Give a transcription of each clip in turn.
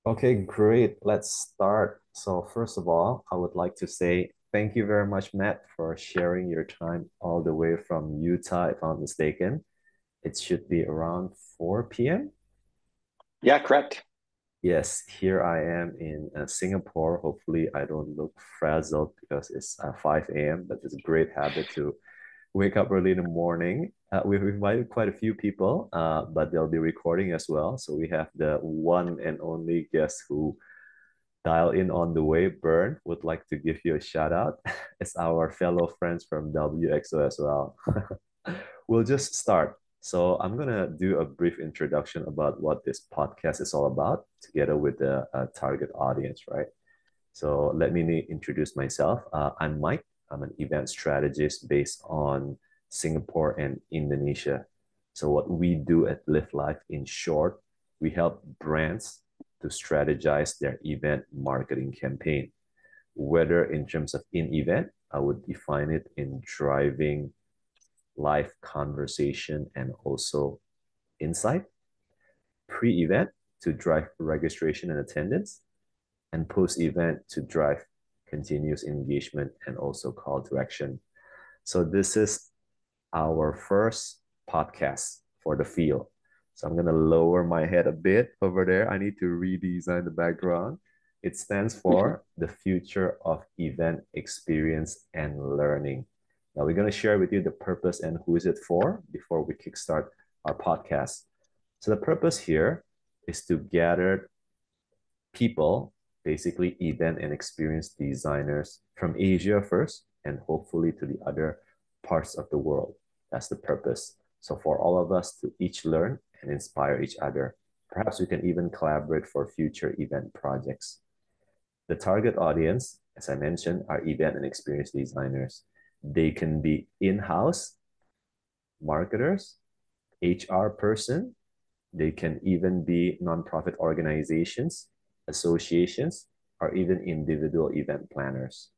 Okay, great. Let's start. So, first of all, I would like to say thank you very much, Matt, for sharing your time all the way from Utah, if I'm not mistaken. It should be around 4 p.m. Yeah, correct. Yes, here I am in Singapore. Hopefully, I don't look frazzled because it's 5 a.m., but it's a great habit to wake up early in the morning. We've invited quite a few people, but they'll be recording as well. So we have the one and only guest who dial in on the way. Bern would like to give you a shout out. It's our fellow friends from WXO as well. We'll just start. So I'm gonna do a brief introduction about what this podcast is all about, together with the target audience, right? So let me introduce myself. I'm Mike. I'm an event strategist based on Singapore and Indonesia. So what we do at Live Life, in short, we help brands to strategize their event marketing campaign, whether in terms of in-event, I would define it in driving live conversation and also insight, pre-event to drive registration and attendance, and post-event to drive continuous engagement and also call to action. So this is our first podcast for the field. So I'm gonna lower my head a bit over there. I need to redesign the background. It stands for the future of event experience and learning. Now we're gonna share with you the purpose and who is it for before we kickstart our podcast. So the purpose here is to gather people, basically event and experience designers from Asia first, and hopefully to the other parts of the world. That's the purpose. So for all of us to each learn and inspire each other. Perhaps we can even collaborate for future event projects. The target audience, as I mentioned, are event and experience designers. They can be in-house marketers, HR person, they can even be nonprofit organizations, associations, or even individual event planners.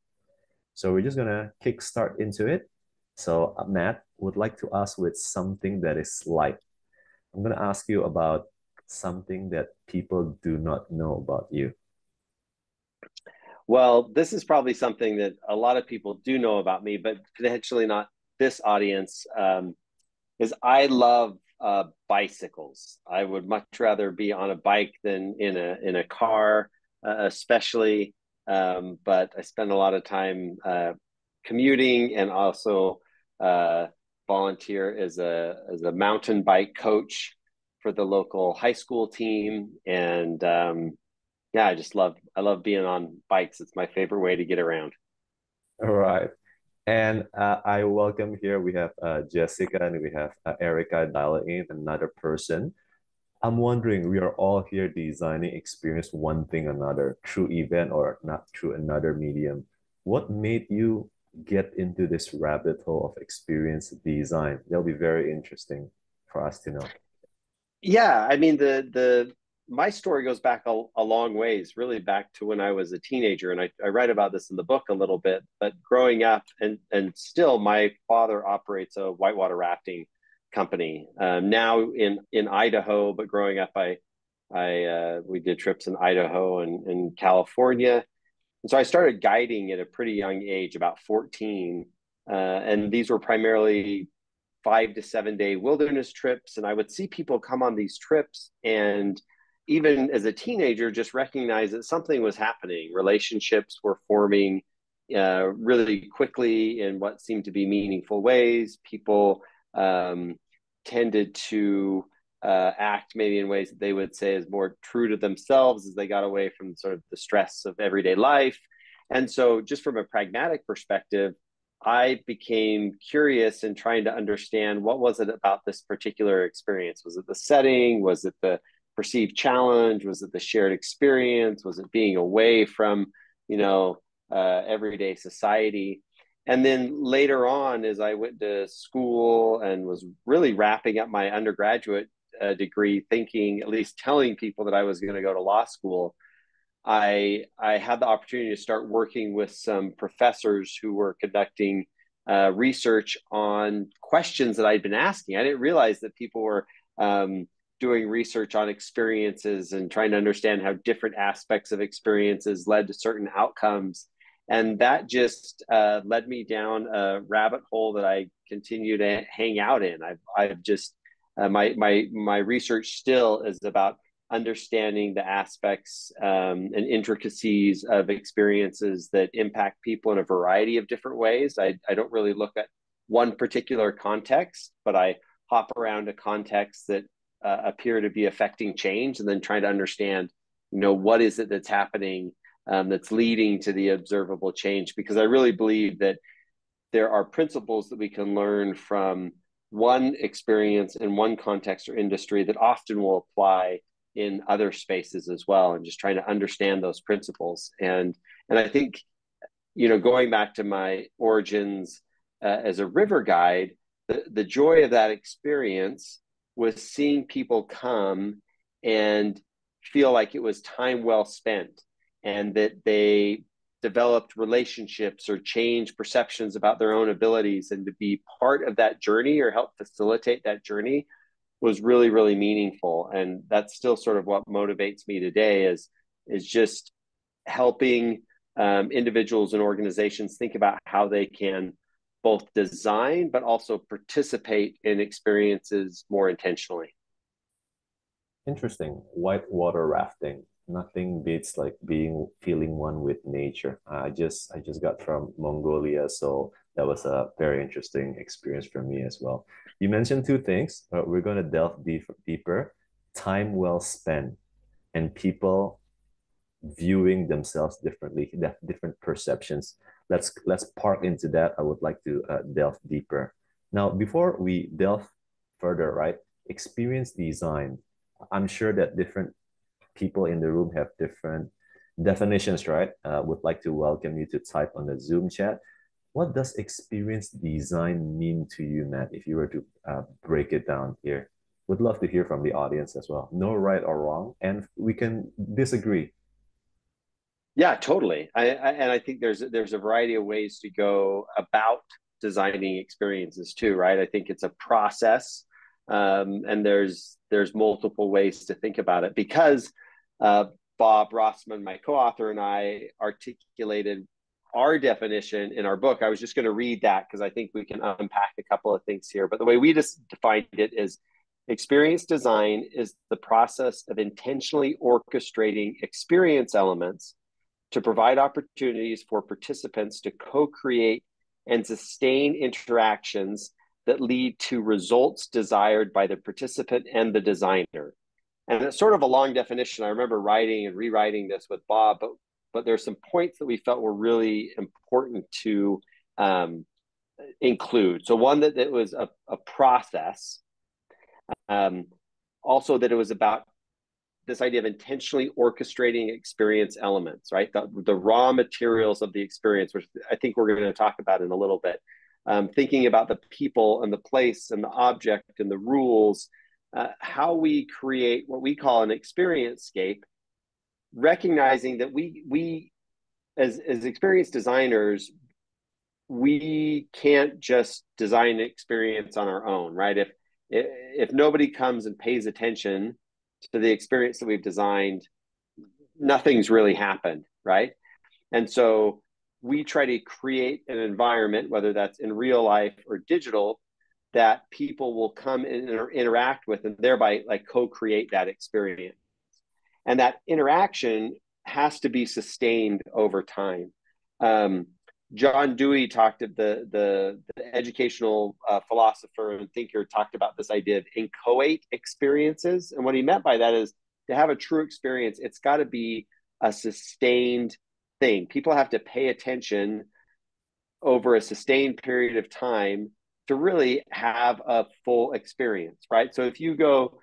So we're just gonna kickstart into it. So Matt would like to ask with something that is light. I'm gonna ask you about something that people do not know about you. Well, this is probably something that a lot of people do know about me, but potentially not this audience. Is I love bicycles. I would much rather be on a bike than in a car, especially. But I spend a lot of time commuting and also uh, volunteer as a mountain bike coach for the local high school team, and yeah, I love being on bikes. It's my favorite way to get around. All right. And I welcome here, we have Jessica and we have Erica dialing in, another person. I'm wondering, we are all here designing experience one thing another through event or not through another medium. What made you get into this rabbit hole of experience design? That'll be very interesting for us to know. Yeah, I mean the my story goes back a long ways, really back to when I was a teenager, and I write about this in the book a little bit. But growing up, and still, my father operates a whitewater rafting company now in Idaho. But growing up, I we did trips in Idaho and California, and so I started guiding at a pretty young age, about 14. And these were primarily 5 to 7 day wilderness trips. And I would see people come on these trips and even as a teenager, just recognize that something was happening. Relationships were forming really quickly in what seemed to be meaningful ways. People tended to act maybe in ways that they would say is more true to themselves as they got away from sort of the stress of everyday life. And so, just from a pragmatic perspective, I became curious in trying to understand what was it about this particular experience. Was it the setting? Was it the perceived challenge? Was it the shared experience? Was it being away from, you know, everyday society? And then later on, as I went to school and was really wrapping up my undergraduate degree, thinking, at least telling people that I was going to go to law school, I had the opportunity to start working with some professors who were conducting research on questions that I'd been asking. I didn't realize that people were doing research on experiences and trying to understand how different aspects of experiences led to certain outcomes. And that just led me down a rabbit hole that I continue to hang out in. I've just my research still is about understanding the aspects and intricacies of experiences that impact people in a variety of different ways. I don't really look at one particular context, but I hop around to contexts that appear to be affecting change, and then trying to understand, what is it that's happening that's leading to the observable change. Because I really believe that there are principles that we can learn from one experience in one context or industry that often will apply in other spaces as well, and just trying to understand those principles. And I think, going back to my origins as a river guide, the joy of that experience was seeing people come and feel like it was time well spent, and that they developed relationships or changed perceptions about their own abilities, and to be part of that journey or help facilitate that journey was really, really meaningful. And that's still sort of what motivates me today, is just helping individuals and organizations think about how they can both design but also participate in experiences more intentionally. Interesting. Whitewater rafting. Nothing beats like feeling one with nature. I just got from Mongolia, so that was a very interesting experience for me as well. You mentioned two things. We're going to delve deeper. Time well spent and people viewing themselves differently, different perceptions. Let's park into that. I would like to delve deeper. Now, before we delve further, right? Experience design. I'm sure that different people in the room have different definitions, right? Would like to welcome you to type on the Zoom chat. What does experience design mean to you, Matt, if you were to break it down here? Would love to hear from the audience as well. No right or wrong, and we can disagree. Yeah, totally. And I think there's a variety of ways to go about designing experiences too, right? I think it's a process, and there's multiple ways to think about it, because uh, Bob Rossman, my co-author, and I articulated our definition in our book. I was just going to read that because I think we can unpack a couple of things here. But the way we just defined it is: experience design is the process of intentionally orchestrating experience elements to provide opportunities for participants to co-create and sustain interactions that lead to results desired by the participant and the designer. And it's sort of a long definition. I remember writing and rewriting this with Bob, but there's some points that we felt were really important to include. So one, that it was a process. Um, Also, that it was about this idea of intentionally orchestrating experience elements, right? The raw materials of the experience, which I think we're going to talk about in a little bit. Thinking about the people and the place and the object and the rules, how we create what we call an experience scape, recognizing that we as experience designers, we can't just design an experience on our own, right? If nobody comes and pays attention to the experience that we've designed, nothing's really happened, right? And so we try to create an environment, whether that's in real life or digital, that people will come and interact with, and thereby like co-create that experience. And that interaction has to be sustained over time. Um, John Dewey talked of the educational philosopher and thinker talked about this idea of inchoate experiences. And what he meant by that is, to have a true experience, it's got to be a sustained thing. People have to pay attention over a sustained period of time to really have a full experience, right? So if you go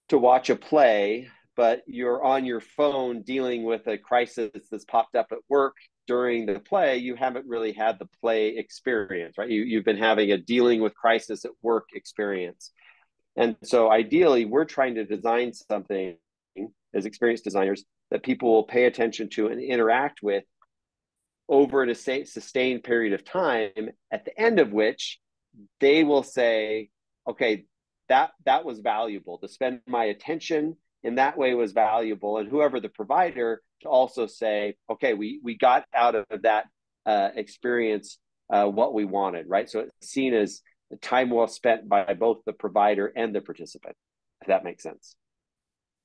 to watch a play, but you're on your phone dealing with a crisis that's popped up at work during the play, you haven't really had the play experience, right? You've been having a dealing with crisis at work experience. And so ideally, we're trying to design something as experienced designers that people will pay attention to and interact with over a sustained period of time, at the end of which they will say, okay, that was valuable. To spend my attention in that way was valuable, and whoever the provider to also say, okay, we got out of that experience what we wanted, right? So it's seen as time well spent by both the provider and the participant, if that makes sense.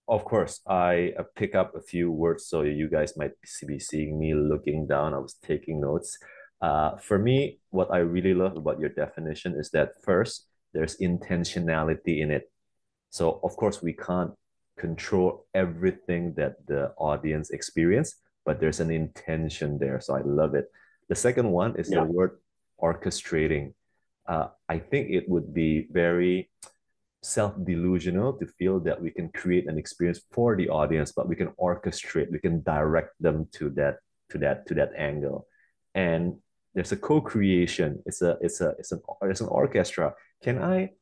Of course, I pick up a few words, so you guys might be seeing me looking down. I was taking notes. For me, what I really love about your definition is that first, there's intentionality in it. So, of course, we can't control everything that the audience experience, but there's an intention there. So I love it. The second one is the Yeah. word orchestrating. I think it would be very self-delusional to feel that we can create an experience for the audience, but we can orchestrate, we can direct them to that angle. And there's a co-creation. It's an orchestra. Can I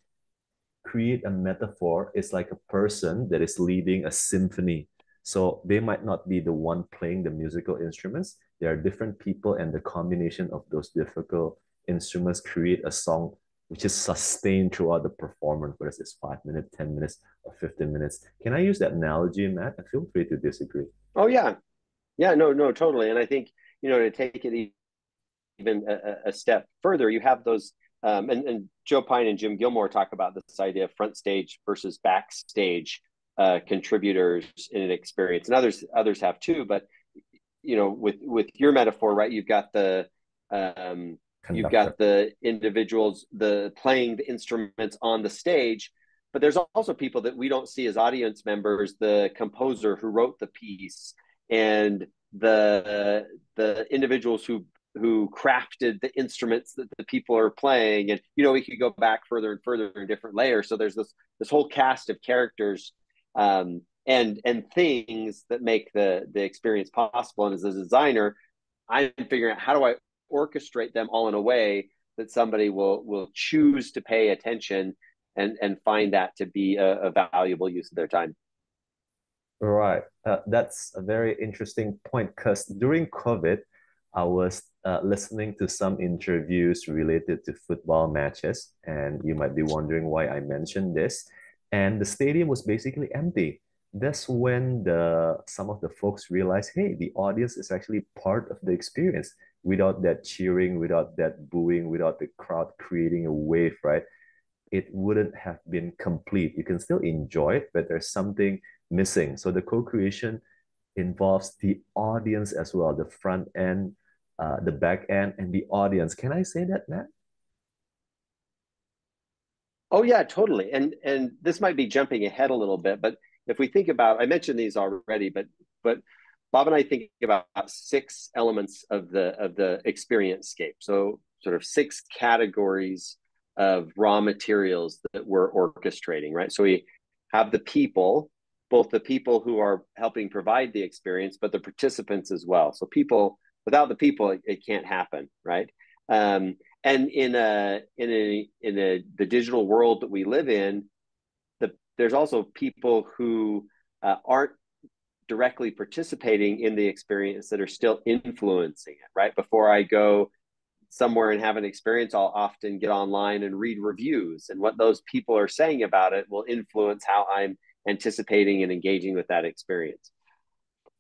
create a metaphor? It's like a person that is leading a symphony. So they might not be the one playing the musical instruments. There are different people, and the combination of those difficult instruments create a song which is sustained throughout the performance, whether it's 5 minutes, 10 minutes, or 15 minutes. Can I use that analogy, Matt? And feel free to disagree. Oh yeah. Yeah, no, no, totally. And I think, to take it even a step further, you have those, and Joe Pine and Jim Gilmore talk about this idea of front stage versus backstage contributors in an experience, and others have too. But with your metaphor, right? Um, you've Conductor. got the individuals the playing the instruments on the stage, but there's also people that we don't see as audience members, the composer who wrote the piece, and the individuals who crafted the instruments that the people are playing. And we could go back further and further in different layers. So there's this whole cast of characters, and things that make the experience possible. And as a designer, I'm figuring out, how do I orchestrate them all in a way that somebody will choose to pay attention and find that to be a valuable use of their time. Right. That's a very interesting point because during COVID, I was listening to some interviews related to football matches, and you might be wondering why I mentioned this. And the stadium was basically empty. That's when the some of the folks realized, hey, the audience is actually part of the experience. Without that cheering, without that booing, without the crowd creating a wave, right? It wouldn't have been complete. You can still enjoy it, but there's something missing. So the co-creation involves the audience as well, the front end, the back end, and the audience. Can I say that, Matt? Oh yeah, totally. And this might be jumping ahead a little bit, but if we think about, I mentioned these already, but Bob and I think about six elements of the experience scape. So sort of six categories of raw materials that we're orchestrating, right? So we have the people, both the people who are helping provide the experience, but the participants as well. So people, without the people, it can't happen, right? And in the digital world that we live in, there's also people who aren't directly participating in the experience that are still influencing it, right? Before I go somewhere and have an experience, I'll often get online and read reviews, and what those people are saying about it will influence how I'm anticipating and engaging with that experience.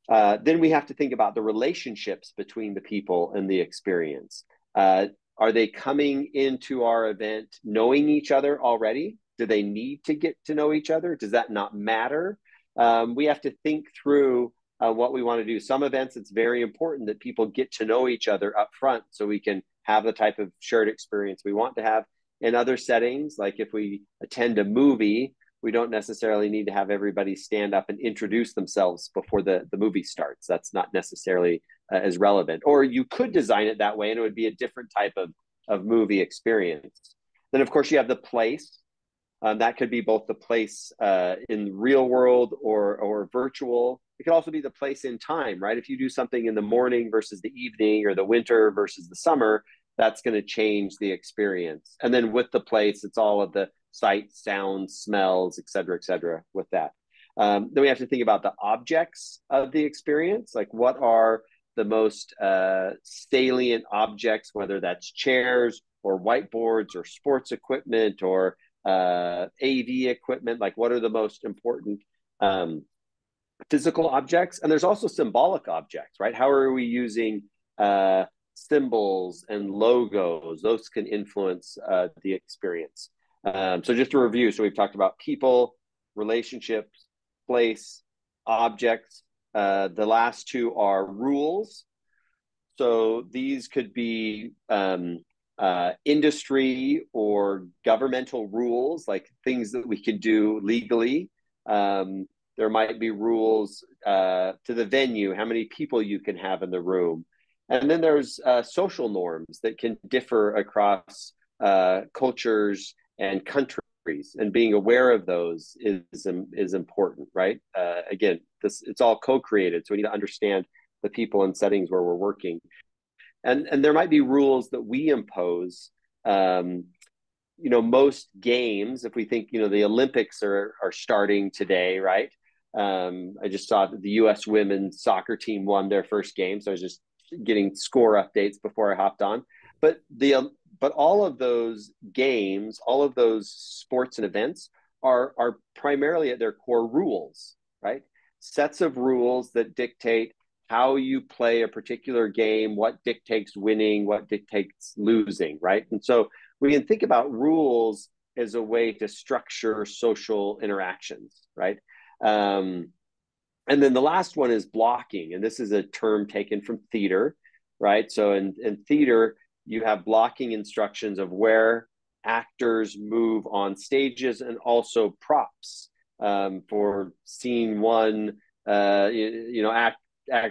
Then we have to think about the relationships between the people and the experience. Are they coming into our event knowing each other already? Do they need to get to know each other? Does that not matter? We have to think through what we want to do. Some events, it's very important that people get to know each other up front so we can have the type of shared experience we want to have. In other settings, like if we attend a movie, we don't necessarily need to have everybody stand up and introduce themselves before the movie starts. That's not necessarily as relevant. Or you could design it that way and it would be a different type of movie experience. Then, of course, you have the place. That could be both the place in the real world or virtual. It could also be the place in time, right? If you do something in the morning versus the evening, or the winter versus the summer, that's going to change the experience. And then with the place, it's all of the sights, sounds, smells, et cetera, with that. Then we have to think about the objects of the experience, like what are the most salient objects, whether that's chairs or whiteboards or sports equipment or AV equipment, like what are the most important um, physical objects, and there's also symbolic objects, right? How are we using symbols and logos? Those can influence the experience. So just to review, so we've talked about people, relationships, place, objects. The last two are rules. So these could be industry or governmental rules, like things that we can do legally. Um, there might be rules to the venue, how many people you can have in the room. And then there's social norms that can differ across cultures and countries. And being aware of those is important, right? Again, it's all co-created, so we need to understand the people and settings where we're working. And there might be rules that we impose. Most games, if we think, the Olympics are starting today, right? I just saw that the U.S. women's soccer team won their first game, so I was just getting score updates before I hopped on. But all of those games, all of those sports and events are primarily at their core rules, right? Sets of rules that dictate how you play a particular game, what dictates winning, what dictates losing, right? And so we can think about rules as a way to structure social interactions, right? And then the last one is blocking, and this is a term taken from theater, right? So in theater, you have blocking instructions of where actors move on stages and also props for scene one, act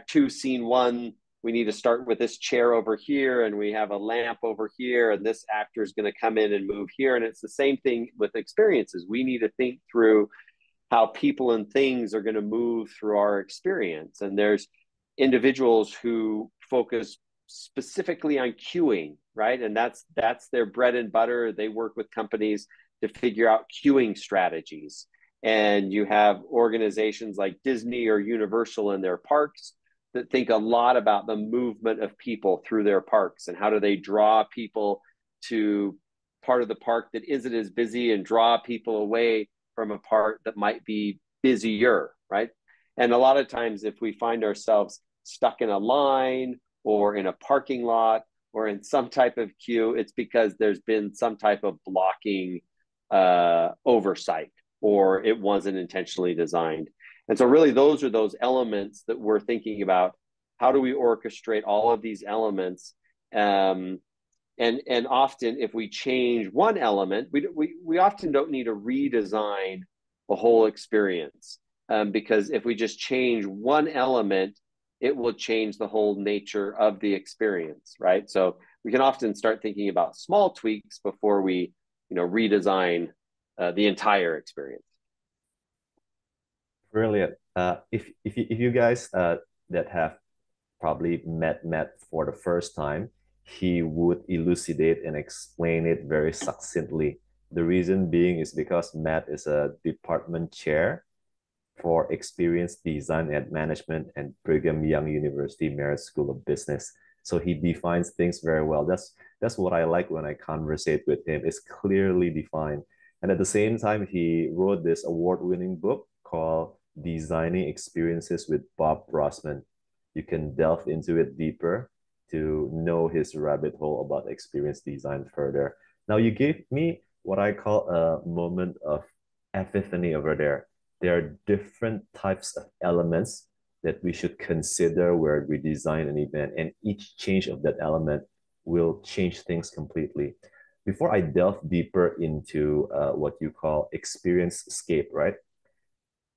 two, scene one, we need to start with this chair over here, and we have a lamp over here, and this actor is going to come in and move here. And it's the same thing with experiences. We need to think through how people and things are going to move through our experience. And there's individuals who focus specifically on queuing, right? And that's their bread and butter. They work with companies to figure out queuing strategies. And you have organizations like Disney or Universal in their parks that think a lot about the movement of people through their parks and how do they draw people to part of the park that isn't as busy and draw people away from a part that might be busier, right? And a lot of times if we find ourselves stuck in a line or in a parking lot or in some type of queue, it's because there's been some type of blocking oversight, or it wasn't intentionally designed. And so really those are those elements that we're thinking about. How do we orchestrate all of these elements? And often if we change one element, we often don't need to redesign the whole experience, because if we just change one element, it will change the whole nature of the experience, right? So we can often start thinking about small tweaks before we redesign the entire experience. Brilliant. If you guys that have probably met Matt for the first time, he would elucidate and explain it very succinctly. The reason being is because Matt is a department chair for experience design and management at Brigham Young University Merit School of Business. So he defines things very well. That's what I like when I conversate with him. It's clearly defined. And at the same time, he wrote this award-winning book called Designing Experiences with Bob Rossman. You can delve into it deeper to know his rabbit hole about experience design further. Now, you gave me what I call a moment of epiphany over there. There are different types of elements that we should consider where we design an event, and each change of that element will change things completely. Before I delve deeper into what you call experience scape, right?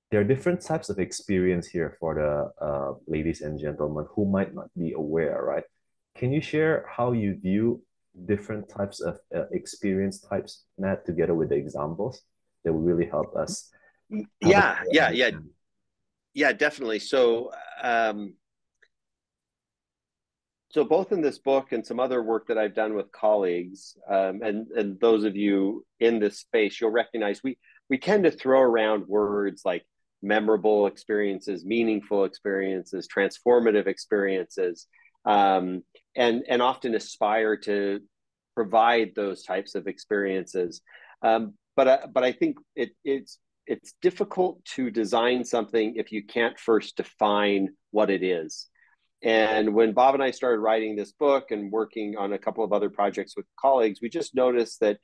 There are different types of experience here for the ladies and gentlemen who might not be aware, right? Can you share how you view different types of experience types, Matt, together with the examples that will really help us have a Yeah, clear yeah, yeah, understanding? yeah, definitely. So both in this book and some other work that I've done with colleagues, and those of you in this space, you'll recognize we tend to throw around words like memorable experiences, meaningful experiences, transformative experiences, and often aspire to provide those types of experiences. but I think it's difficult to design something if you can't first define what it is. And when Bob and I started writing this book and working on a couple of other projects with colleagues, we just noticed that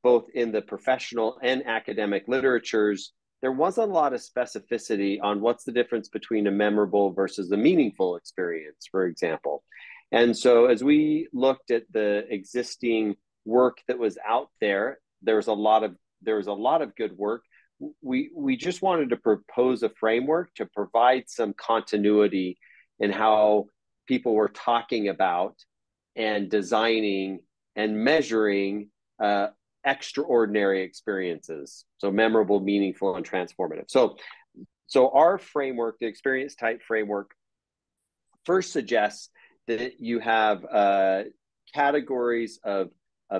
both in the professional and academic literatures, there wasn't a lot of specificity on what's the difference between a memorable versus a meaningful experience, for example. And so as we looked at the existing work that was out there, there was a lot of good work. We just wanted to propose a framework to provide some continuity in how people were talking about and designing and measuring extraordinary experiences. So memorable, meaningful, and transformative. So our framework, the experience type framework, first suggests that you have categories of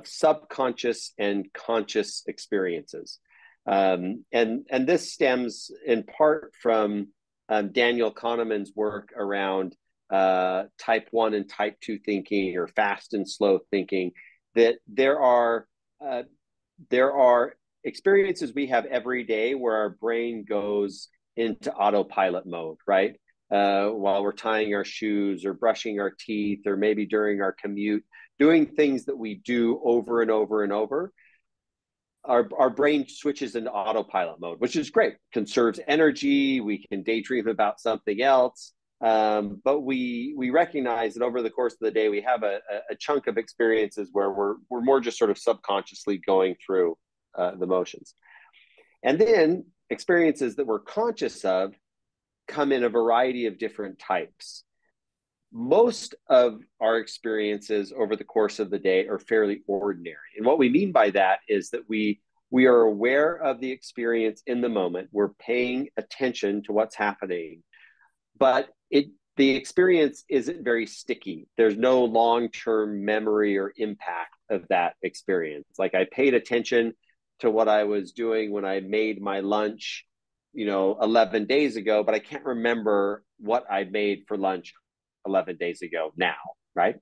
subconscious and conscious experiences. And this stems in part from Daniel Kahneman's work around type 1 and type 2 thinking, or fast and slow thinking, that there are experiences we have every day where our brain goes into autopilot mode, right? While we're tying our shoes or brushing our teeth, or maybe during our commute, doing things that we do over and over and over. Our brain switches into autopilot mode, which is great, conserves energy. We can daydream about something else. But we recognize that over the course of the day, we have a chunk of experiences where we're more just sort of subconsciously going through the motions. And then experiences that we're conscious of come in a variety of different types. Most of our experiences over the course of the day are fairly ordinary. And what we mean by that is that we are aware of the experience in the moment. We're paying attention to what's happening, but the experience isn't very sticky. There's no long-term memory or impact of that experience. Like, I paid attention to what I was doing when I made my lunch, 11 days ago, but I can't remember what I made for lunch 11 days ago now, right?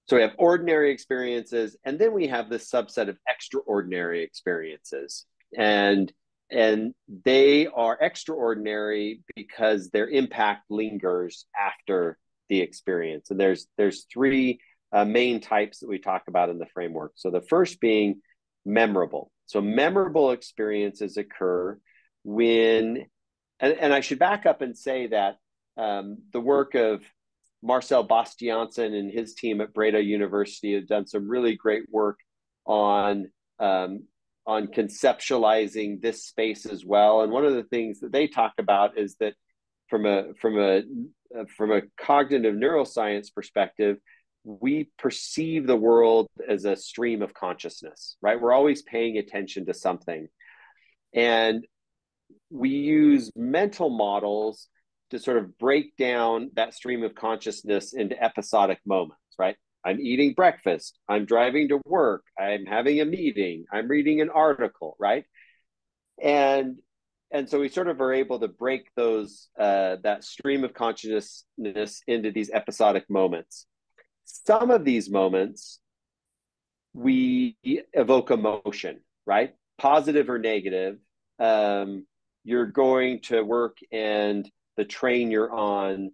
So we have ordinary experiences, and then we have this subset of extraordinary experiences. And they are extraordinary because their impact lingers after the experience. And there's three main types that we talk about in the framework. So the first being memorable. So memorable experiences occur when, and I should back up and say that the work of Marcel Bastiansen and his team at Breda University have done some really great work on conceptualizing this space as well. And one of the things that they talk about is that from a cognitive neuroscience perspective, we perceive the world as a stream of consciousness, right? We're always paying attention to something. And we use mental models to sort of break down that stream of consciousness into episodic moments, right? I'm eating breakfast, I'm driving to work, I'm having a meeting, I'm reading an article, right? And so we sort of are able to break those that stream of consciousness into these episodic moments. Some of these moments we evoke emotion, right? Positive or negative. You're going to work and the train you're on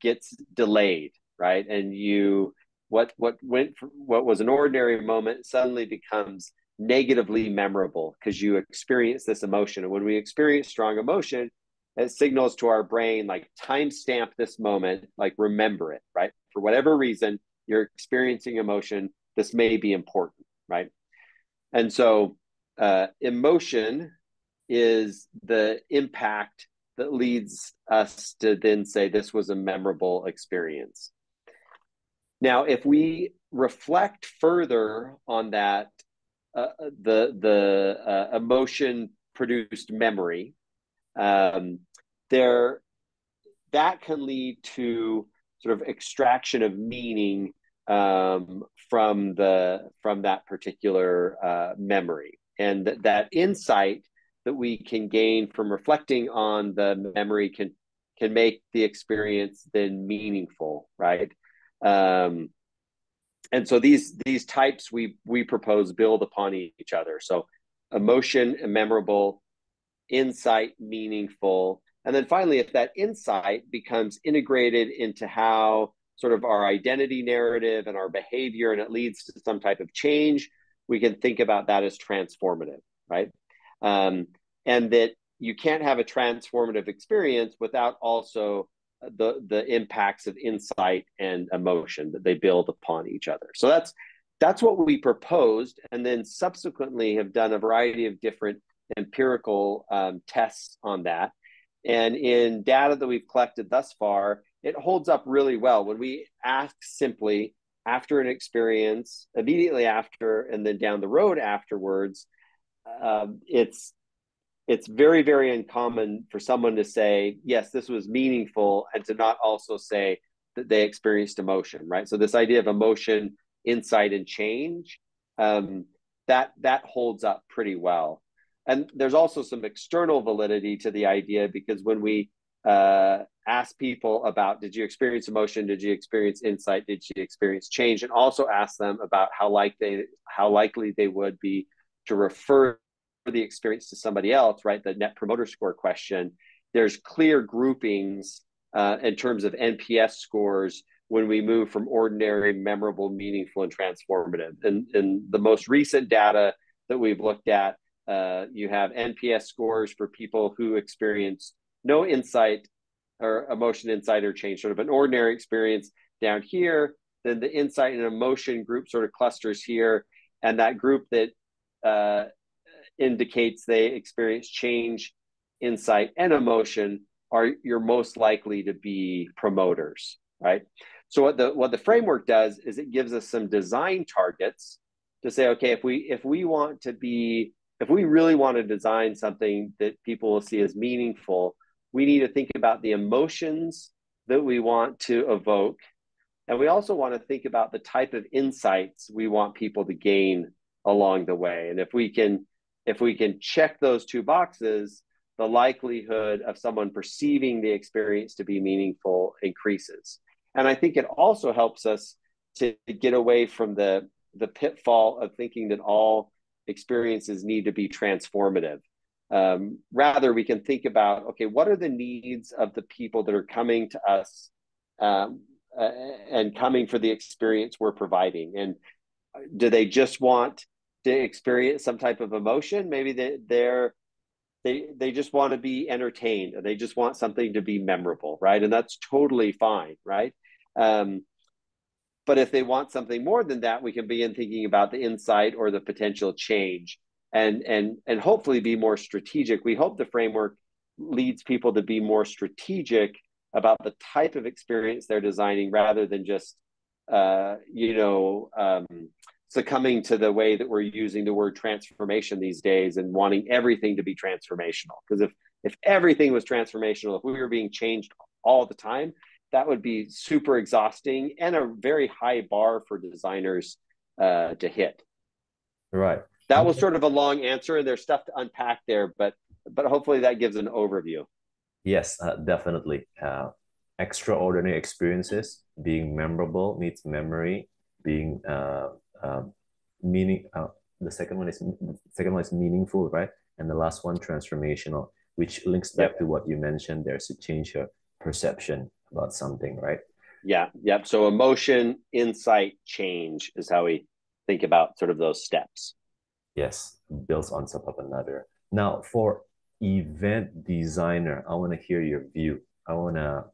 gets delayed, right? And what was an ordinary moment suddenly becomes negatively memorable because you experience this emotion. And when we experience strong emotion, it signals to our brain, like, timestamp this moment, like, remember it, right? For whatever reason, you're experiencing emotion, this may be important, right? And so emotion is the impact that leads us to then say this was a memorable experience. Now, if we reflect further on that, the emotion produced memory, that can lead to sort of extraction of meaning from that particular memory, and that insight that we can gain from reflecting on the memory can make the experience then meaningful, right? And so these types we propose build upon each other. So emotion, memorable, insight, meaningful, and then finally, if that insight becomes integrated into how sort of our identity narrative and our behavior, and it leads to some type of change, we can think about that as transformative, right? Um, and that you can't have a transformative experience without also the impacts of insight and emotion that they build upon each other. So that's what we proposed, and then subsequently have done a variety of different empirical tests on that. And in data that we've collected thus far, it holds up really well. When we ask simply after an experience, immediately after, and then down the road afterwards, it's very, very uncommon for someone to say, yes, this was meaningful, and to not also say that they experienced emotion, right? So this idea of emotion, insight, and change, that holds up pretty well. And there's also some external validity to the idea, because when we ask people about, did you experience emotion? Did you experience insight? Did you experience change? And also ask them about how likely they would be to refer the experience to somebody else, right? The net promoter score question. There's clear groupings in terms of NPS scores when we move from ordinary, memorable, meaningful, and transformative. And in the most recent data that we've looked at, you have NPS scores for people who experience no insight or emotion, insight, or change, sort of an ordinary experience down here. Then the insight and emotion group sort of clusters here. And that group that indicates they experience change, insight, and emotion are you're most likely to be promoters, right? So what the framework does is it gives us some design targets to say, okay, if we want to be, if we really want to design something that people will see as meaningful, we need to think about the emotions that we want to evoke. And we also want to think about the type of insights we want people to gain along the way. And if we can check those two boxes, the likelihood of someone perceiving the experience to be meaningful increases. And I think it also helps us to get away from the pitfall of thinking that all experiences need to be transformative. Rather, we can think about, okay, what are the needs of the people that are coming to us and coming for the experience we're providing? And do they just want to experience some type of emotion? Maybe they just want to be entertained, or they just want something to be memorable, right? And that's totally fine, right? But if they want something more than that, we can begin thinking about the insight or the potential change, and hopefully be more strategic. We hope the framework leads people to be more strategic about the type of experience they're designing, rather than just succumbing to the way that we're using the word transformation these days and wanting everything to be transformational. Because if everything was transformational, if we were being changed all the time, that would be super exhausting and a very high bar for designers to hit. Right. That was sort of a long answer, and there's stuff to unpack there, but hopefully that gives an overview. Yes, definitely. Extraordinary experiences, being memorable needs memory, being meaning. The second one is meaningful, right? And the last one, transformational, which links back Yep. to what you mentioned. There's a change of perception about something, right? Yeah. Yep. So emotion, insight, change is how we think about sort of those steps. Yes, builds on top of another. Now, for event designer, I want to hear your view. I want to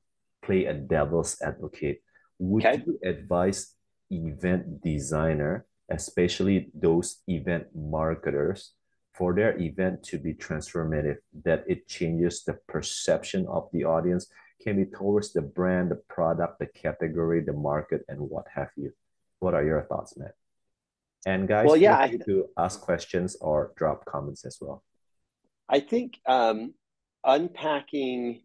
play a devil's advocate. Would Okay. you advise event designer, especially those event marketers, for their event to be transformative, that it changes the perception of the audience, can be towards the brand, the product, the category, the market, and what have you? What are your thoughts, Matt? And guys, Well, feel yeah, free to ask questions or drop comments as well. I think unpacking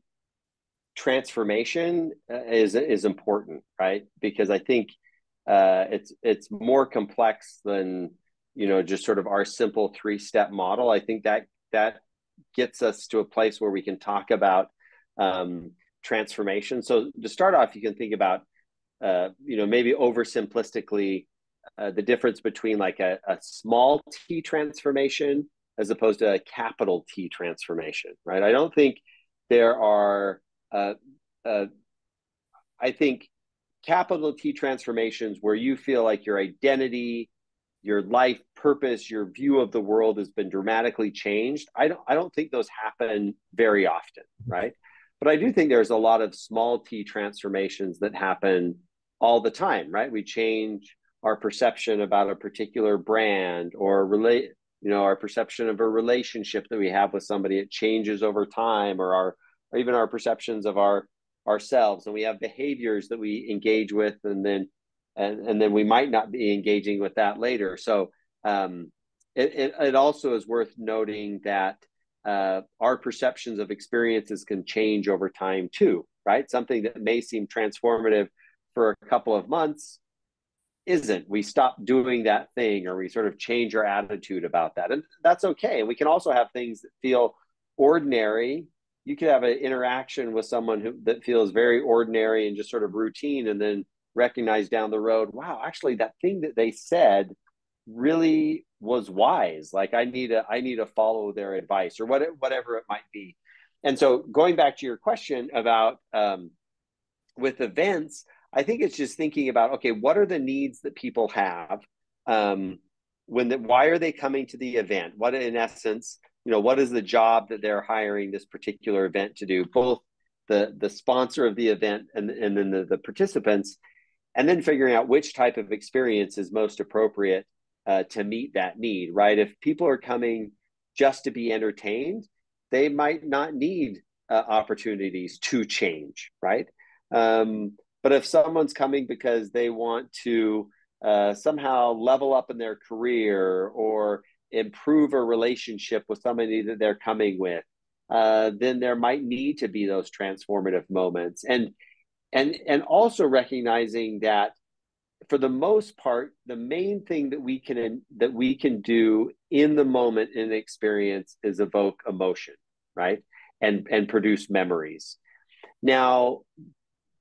transformation is important, right? Because I think it's more complex than just sort of our simple three-step model. I think that gets us to a place where we can talk about transformation. So to start off, you can think about maybe oversimplistically the difference between like a small T transformation as opposed to a capital T transformation, right? I don't think there are, uh, uh, I think capital T transformations where you feel like your identity, your life purpose, your view of the world has been dramatically changed. I don't think those happen very often, right? But I do think there's a lot of small T transformations that happen all the time, right? We change our perception about a particular brand or relate, our perception of a relationship that we have with somebody. It changes over time, or even our perceptions of ourselves, and we have behaviors that we engage with, and then we might not be engaging with that later. So it also is worth noting that our perceptions of experiences can change over time too, right? Something that may seem transformative for a couple of months isn't. We stop doing that thing, or we sort of change our attitude about that. And that's okay. And we can also have things that feel ordinary. You could have an interaction with someone that feels very ordinary and just sort of routine, and then recognize down the road, wow, actually that thing that they said really was wise. Like I need to follow their advice, or whatever it might be. And so going back to your question about with events, I think it's just thinking about, okay, what are the needs that people have? Um, why are they coming to the event? What, in essence, what is the job that they're hiring this particular event to do? Both the sponsor of the event and then the participants, and then figuring out which type of experience is most appropriate to meet that need, right? If people are coming just to be entertained, they might not need opportunities to change, right? But if someone's coming because they want to somehow level up in their career or improve a relationship with somebody that they're coming with, then there might need to be those transformative moments. And also recognizing that for the most part, the main thing that we can do in the moment in the experience is evoke emotion, right? And produce memories. Now,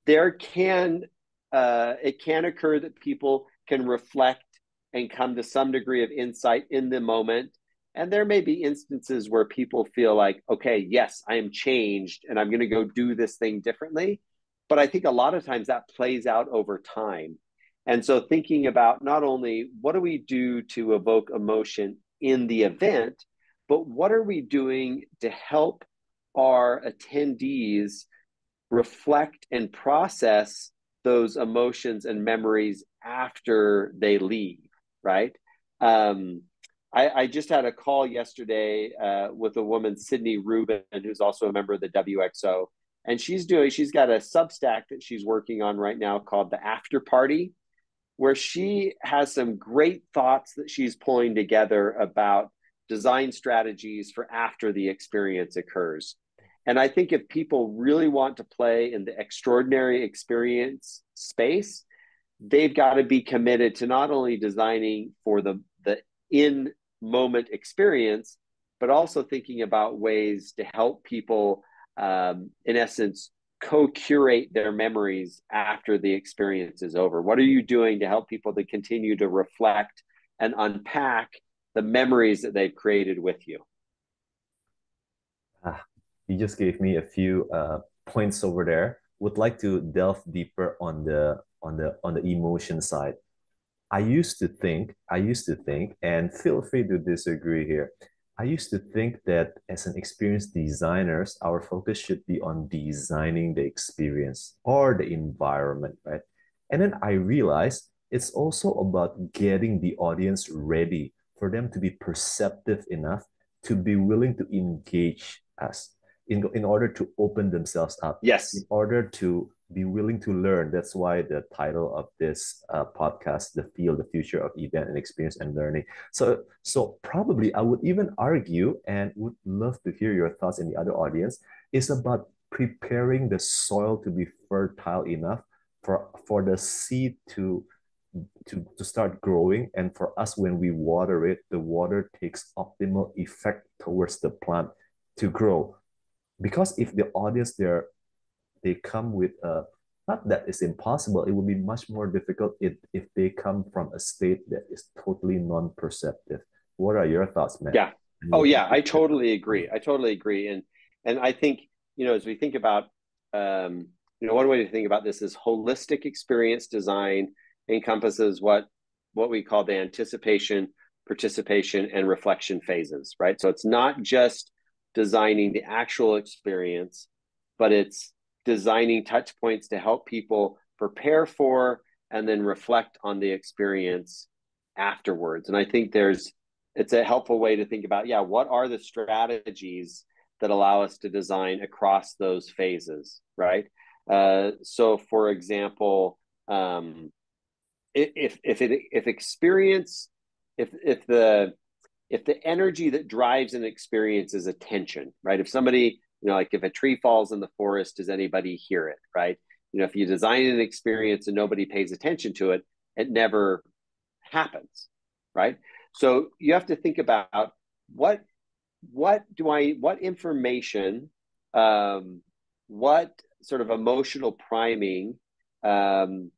there can it can occur that people can reflect and come to some degree of insight in the moment. And there may be instances where people feel like, okay, yes, I am changed and I'm going to go do this thing differently. But I think a lot of times that plays out over time. And so thinking about not only what do we do to evoke emotion in the event, but what are we doing to help our attendees reflect and process those emotions and memories after they leave, right? Um, I just had a call yesterday with a woman, Sydney Rubin, who's also a member of the WXO. And she's got a Substack that she's working on right now called The After Party, where she has some great thoughts that she's pulling together about design strategies for after the experience occurs. And I think if people really want to play in the extraordinary experience space, they've got to be committed to not only designing for the in moment experience, but also thinking about ways to help people, in essence, co-curate their memories after the experience is over. What are you doing to help people to continue to reflect and unpack the memories that they've created with you? Ah, you just gave me a few points over there. Would like to delve deeper on the emotion side. I used to think, and feel free to disagree here. I used to think that as an experienced designers, our focus should be on designing the experience or the environment, right? And then I realized it's also about getting the audience ready for them to be perceptive enough to be willing to engage us in order to open themselves up, in Yes. order to be willing to learn. That's why the title of this podcast, "The Field, the Future of Event and Experience and Learning." So probably I would even argue, and would love to hear your thoughts in the other audience, is about preparing the soil to be fertile enough for the seed to start growing, and for us, when we water it, the water takes optimal effect towards the plant to grow. Because if the audience, they come with not that it's impossible, it would be much more difficult if they come from a state that is totally non-perceptive. What are your thoughts, Matt? Yeah. Oh Anything yeah, you I can totally agree. I totally agree. And I think, as we think about one way to think about this is holistic experience design encompasses what we call the anticipation, participation, and reflection phases, right? So it's not just designing the actual experience, but it's designing touch points to help people prepare for and then reflect on the experience afterwards. And I think it's a helpful way to think about, yeah, what are the strategies that allow us to design across those phases, right? So, for example, if experience, if the energy that drives an experience is attention, right? If somebody, like if a tree falls in the forest, does anybody hear it, right? If you design an experience and nobody pays attention to it, it never happens, right? So you have to think about what what information, what sort of emotional priming um,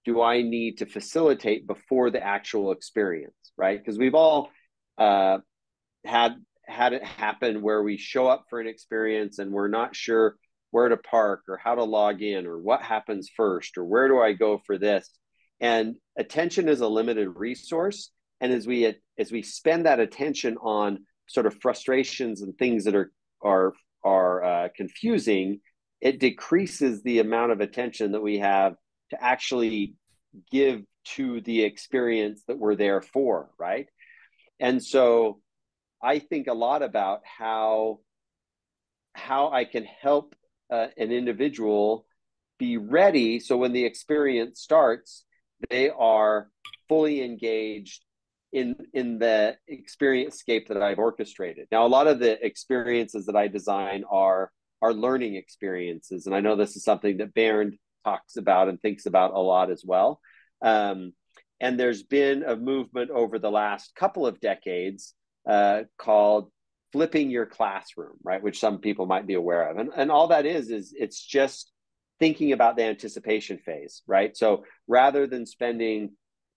do I need to facilitate before the actual experience, right? Because we've all uh, had it happen where we show up for an experience and we're not sure where to park or how to log in or what happens first or where do I go for this. And attention is a limited resource. And as we spend that attention on sort of frustrations and things that are confusing, it decreases the amount of attention that we have to actually give to the experience that we're there for, right? And so I think a lot about how I can help an individual be ready so when the experience starts, they are fully engaged in the experience scape that I've orchestrated. Now, a lot of the experiences that I design are learning experiences, and I know this is something that Bernd talks about and thinks about a lot as well. And there's been a movement over the last couple of decades called flipping your classroom, right? Which some people might be aware of. And all that is it's just thinking about the anticipation phase, right? So rather than spending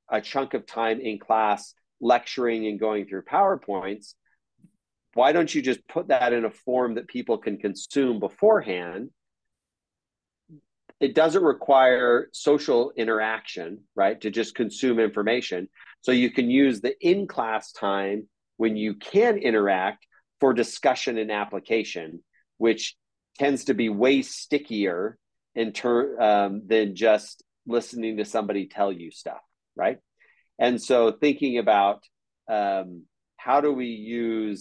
a chunk of time in class lecturing and going through PowerPoints, why don't you just put that in a form that people can consume beforehand? It doesn't require social interaction, right? To just consume information. So you can use the in-class time when you can interact for discussion and application, which tends to be way stickier than just listening to somebody tell you stuff, right? And so thinking about how do we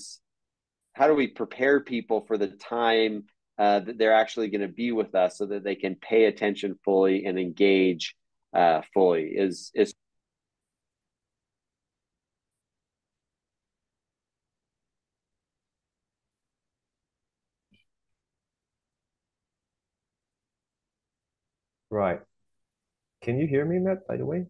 prepare people for the time that they're actually going to be with us so that they can pay attention fully and engage fully is Right. Can you hear me, Matt, by the way?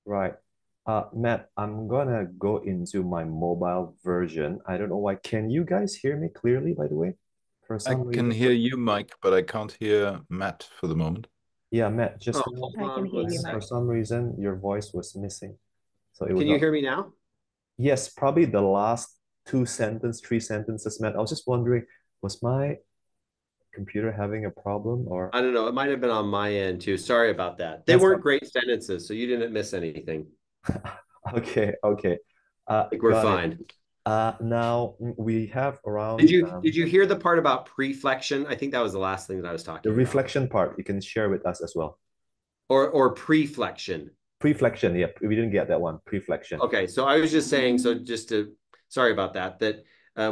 Right. Matt, I'm gonna go into my mobile version. I don't know why. Can you guys hear me clearly, by the way? For I some can reason. hear you, Mike, but I can't hear Matt for the moment. Yeah, Matt, Oh, just now, hold I can on hear one you, for Mike. sec. some reason, your voice was missing. So it was Can you not. hear me now? Yes, probably the last three sentences, Matt. I was just wondering, was my computer having a problem or I don't know. It might have been on my end too. Sorry about that. They that's weren't great sentences, so you didn't miss anything. okay, okay. Like we're Got it. fine. Now we have Did around you did you hear the part about preflection? I think that was the last thing that I was the talking about. reflection part. You can share with us as well. Or preflection. Preflection, yep. We didn't get that one. Preflection. Okay, so I was just saying, so just to, sorry about that,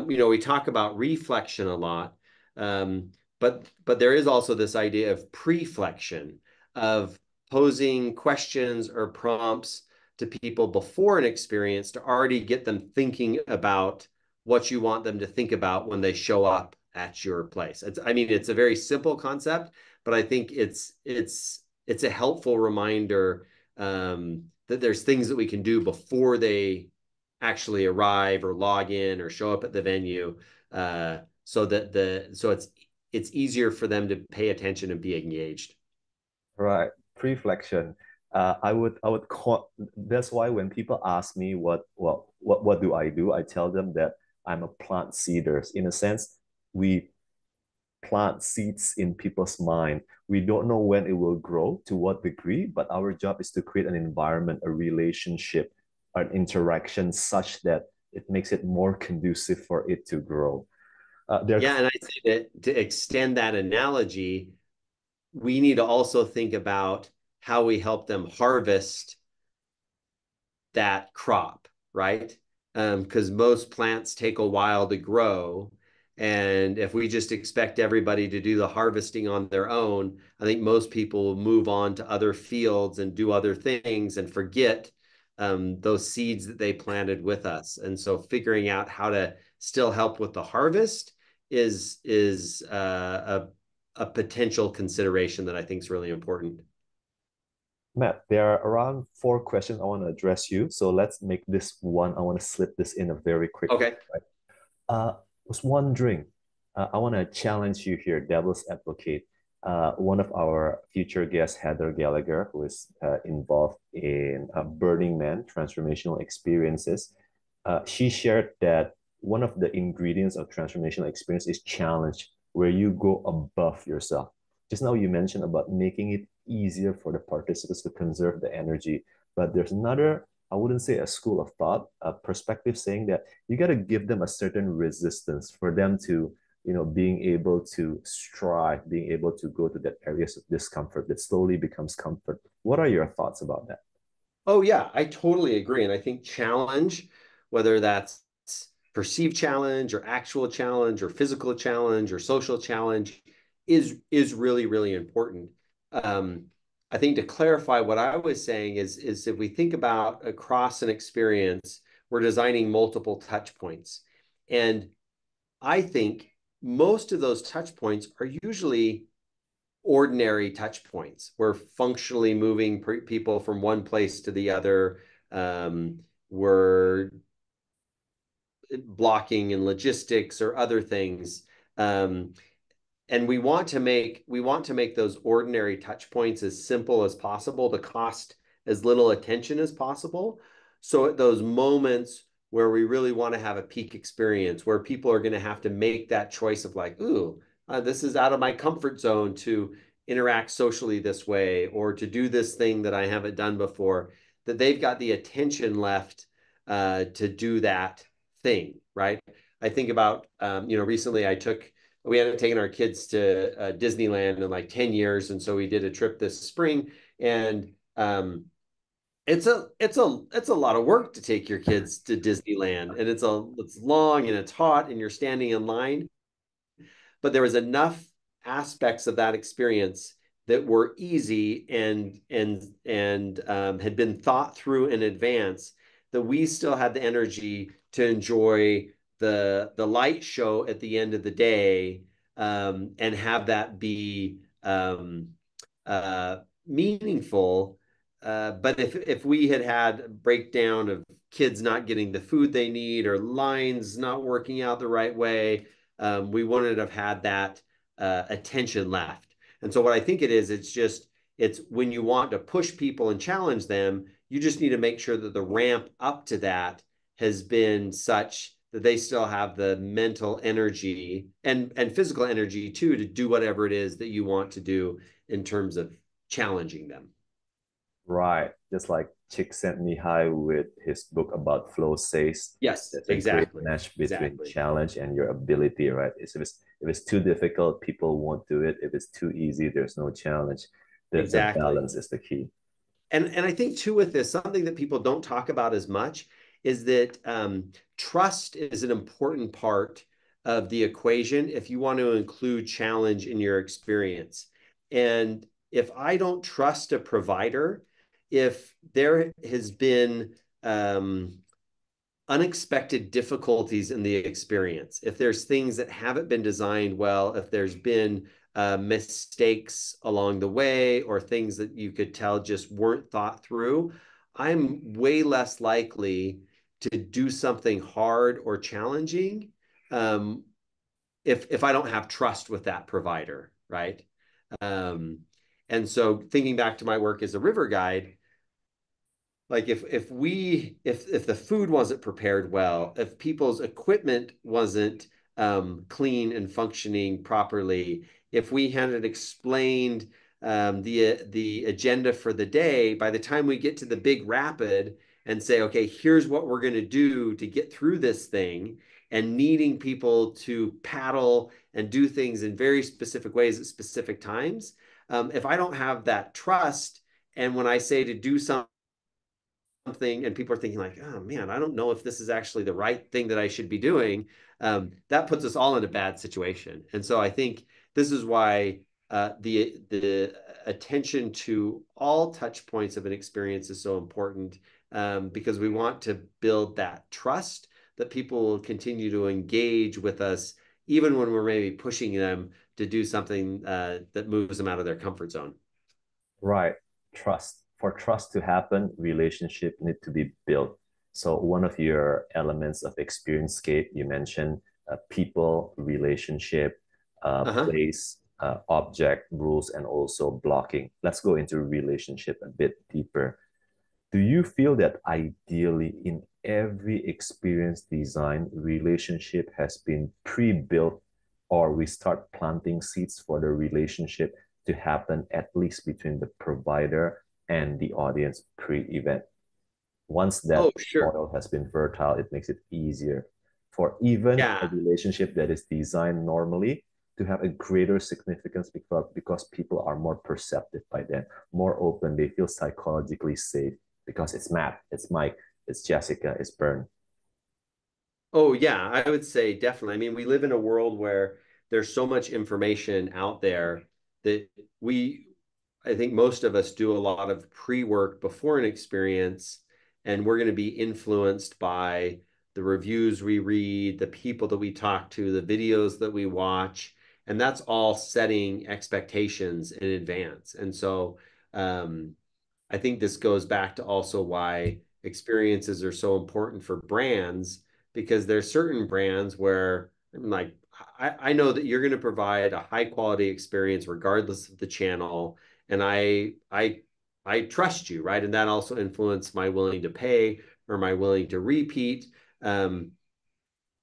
we talk about reflection a lot, but there is also this idea of preflection, of posing questions or prompts to people before an experience to already get them thinking about what you want them to think about when they show up at your place. I mean, it's a very simple concept, but I think it's a helpful reminder that there's things that we can do before they actually arrive or log in or show up at the venue, so it's easier for them to pay attention and be engaged. Right. Preflection. I would call that's why when people ask me what do, I tell them that I'm a plant seeder. In a sense, we plant seeds in people's mind. We don't know when it will grow, to what degree, but our job is to create an environment, a relationship, an interaction such that it makes it more conducive for it to grow. There Yeah, and I say that to extend that analogy, we need to also think about how we help them harvest that crop, right? Because most plants take a while to grow. And if we just expect everybody to do the harvesting on their own, I think most people will move on to other fields and do other things and forget those seeds that they planted with us. And so figuring out how to still help with the harvest is a potential consideration that I think is really important. Matt, there are around 4 questions I want to address you. So let's make this one. I want to slip this in a very quick. Okay. Right? I was wondering, I want to challenge you here, devil's advocate. One of our future guests, Heather Gallagher, who is involved in Burning Man transformational experiences, she shared that one of the ingredients of transformational experience is challenge, where you go above yourself. Just now you mentioned about making it easier for the participants to conserve the energy, but there's another, I wouldn't say a school of thought, a perspective saying that you got to give them a certain resistance for them to, being able to strive, being able to go to that areas of discomfort that slowly becomes comfort. What are your thoughts about that? Oh, yeah, I totally agree. And I think challenge, whether that's perceived challenge or actual challenge or physical challenge or social challenge, is really, really important. Um, I think to clarify what I was saying is if we think about across an experience, we're designing multiple touch points. And I think most of those touch points are usually ordinary touch points. We're functionally moving people from one place to the other. We're blocking in logistics or other things. Um, and we want to make those ordinary touch points as simple as possible to cost as little attention as possible. So at those moments where we really want to have a peak experience, where people are going to have to make that choice of like, ooh, this is out of my comfort zone to interact socially this way or to do this thing that I haven't done before, that they've got the attention left to do that thing, right? I think about, recently we hadn't taken our kids to Disneyland in like 10 years. And so we did a trip this spring. And it's a lot of work to take your kids to Disneyland. And it's long and it's hot and you're standing in line. But there was enough aspects of that experience that were easy and had been thought through in advance that we still had the energy to enjoy the light show at the end of the day, and have that be uh, meaningful. But if we had had a breakdown of kids not getting the food they need or lines not working out the right way, we wouldn't have had that attention left. And so what I think it's when you want to push people and challenge them, you just need to make sure that the ramp up to that has been such that they still have the mental energy and physical energy too to do whatever it is that you want to do in terms of challenging them. Right. Just like Csikszentmihalyi with his book about flow says, Yes, there's a great exactly. match between Exactly. challenge and your ability, right? If it's too difficult, people won't do it. If it's too easy, there's no challenge. The Exactly. balance is the key. And I think too with this, something that people don't talk about as much is that trust is an important part of the equation if you want to include challenge in your experience. And if I don't trust a provider, if there has been unexpected difficulties in the experience, if there's things that haven't been designed well, if there's been mistakes along the way or things that you could tell just weren't thought through, I'm way less likely to do something hard or challenging um, if I don't have trust with that provider, right? Um, and so thinking back to my work as a river guide, like if the food wasn't prepared well, if people's equipment wasn't clean and functioning properly, if we hadn't explained the agenda for the day, by the time we get to the big rapid and say, okay, here's what we're going to do to get through this thing, and needing people to paddle and do things in very specific ways at specific times, if I don't have that trust, and when I say to do something and people are thinking like, oh man, I don't know if this is actually the right thing that I should be doing, that puts us all in a bad situation. And so I think this is why the attention to all touch points of an experience is so important, because we want to build that trust that people will continue to engage with us even when we're maybe pushing them to do something that moves them out of their comfort zone. Right. Trust. For trust to happen, relationship need to be built. So one of your elements of experience-scape, you mentioned people, relationship, Uh-huh. place, object, rules, and also blocking. Let's go into relationship a bit deeper. Do you feel that ideally in every experience design, relationship has been pre-built, or we start planting seeds for the relationship to happen at least between the provider and the audience pre-event? Once Oh, that sure. soil has been fertile, it makes it easier for even a Yeah. relationship that is designed normally to have a greater significance because people are more perceptive by then, more open. They feel psychologically safe because it's Matt, it's Mike, it's Jessica, it's Bern. Oh, yeah, I would say definitely. I mean, we live in a world where there's so much information out there that I think most of us do a lot of pre-work before an experience, and we're going to be influenced by the reviews we read, the people that we talk to, the videos that we watch, and that's all setting expectations in advance. And so, I think this goes back to also why experiences are so important for brands, because there's certain brands where I'm like, I know that you're going to provide a high quality experience regardless of the channel, and I trust you, right? And that also influenced my willing to pay or my willing to repeat. Um,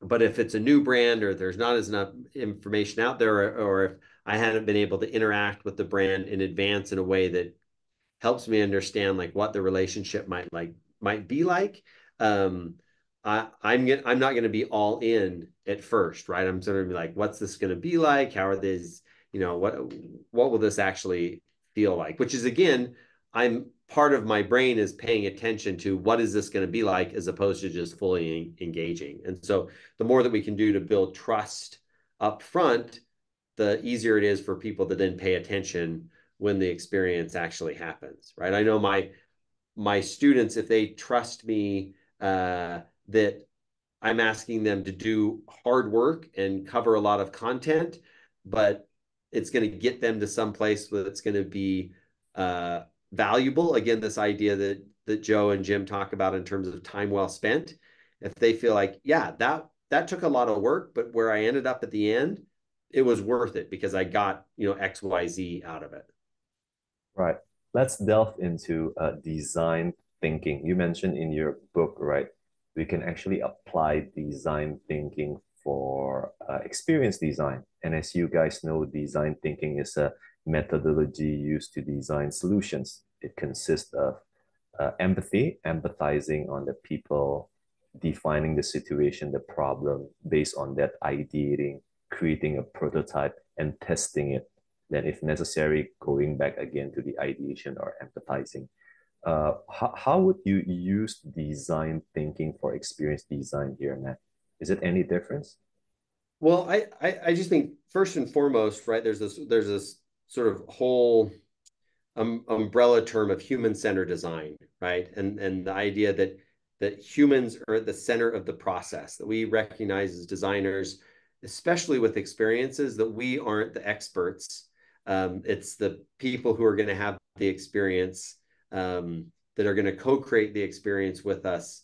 but if it's a new brand or there's not as enough information out there, or if I hadn't been able to interact with the brand in advance in a way that helps me understand like what the relationship might be like. Um, I'm not going to be all in at first, right? I'm sort of be like, what's this going to be like? How are these? What will this actually feel like? Which is again, I'm part of my brain is paying attention to what is this going to be like as opposed to just fully engaging. And so the more that we can do to build trust up front, the easier it is for people to then pay attention when the experience actually happens, right? I know my students, if they trust me that I'm asking them to do hard work and cover a lot of content, but it's going to get them to some place where it's going to be uh, valuable. Again, this idea that Joe and Jim talk about in terms of time well spent. If they feel like, yeah, that took a lot of work, but where I ended up at the end, it was worth it because I got XYZ out of it. Right. Let's delve into design thinking. You mentioned in your book, right? We can actually apply design thinking for experience design. And as you guys know, design thinking is a methodology used to design solutions. It consists of empathy, empathizing on the people, defining the situation, the problem, based on that ideating, creating a prototype, and testing it. Then, if necessary, going back again to the ideation or empathizing. How would you use design thinking for experience design here, Matt? Is it any difference? Well, I just think first and foremost, right, there's this sort of whole umbrella term of human-centered design, right? And the idea that humans are at the center of the process, that we recognize as designers, especially with experiences, that we aren't the experts. It's the people who are going to have the experience, that are going to co-create the experience with us.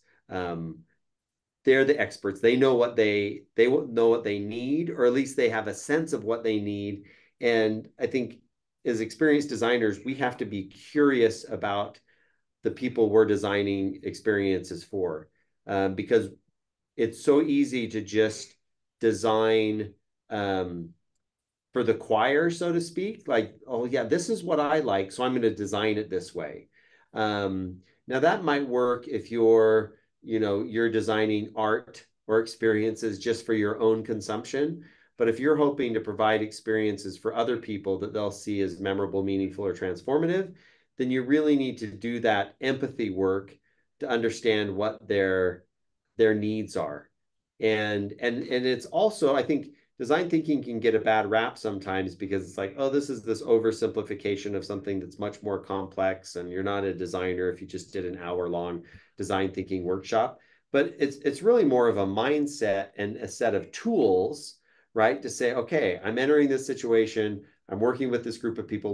They're the experts. They know what they know what they need, or at least they have a sense of what they need. And I think as experienced designers, we have to be curious about the people we're designing experiences for, because it's so easy to just design, for the choir, so to speak. Like, oh yeah, this is what I like, so I'm going to design it this way. Now that might work if you're designing art or experiences just for your own consumption. But if you're hoping to provide experiences for other people that they'll see as memorable, meaningful, or transformative, then you really need to do that empathy work to understand what their needs are. And it's also, I think, design thinking can get a bad rap sometimes because it's like, oh, this is this oversimplification of something that's much more complex, and you're not a designer if you just did an hour-long design thinking workshop. But it's really more of a mindset and a set of tools, right? To say, okay, I'm entering this situation, I'm working with this group of people.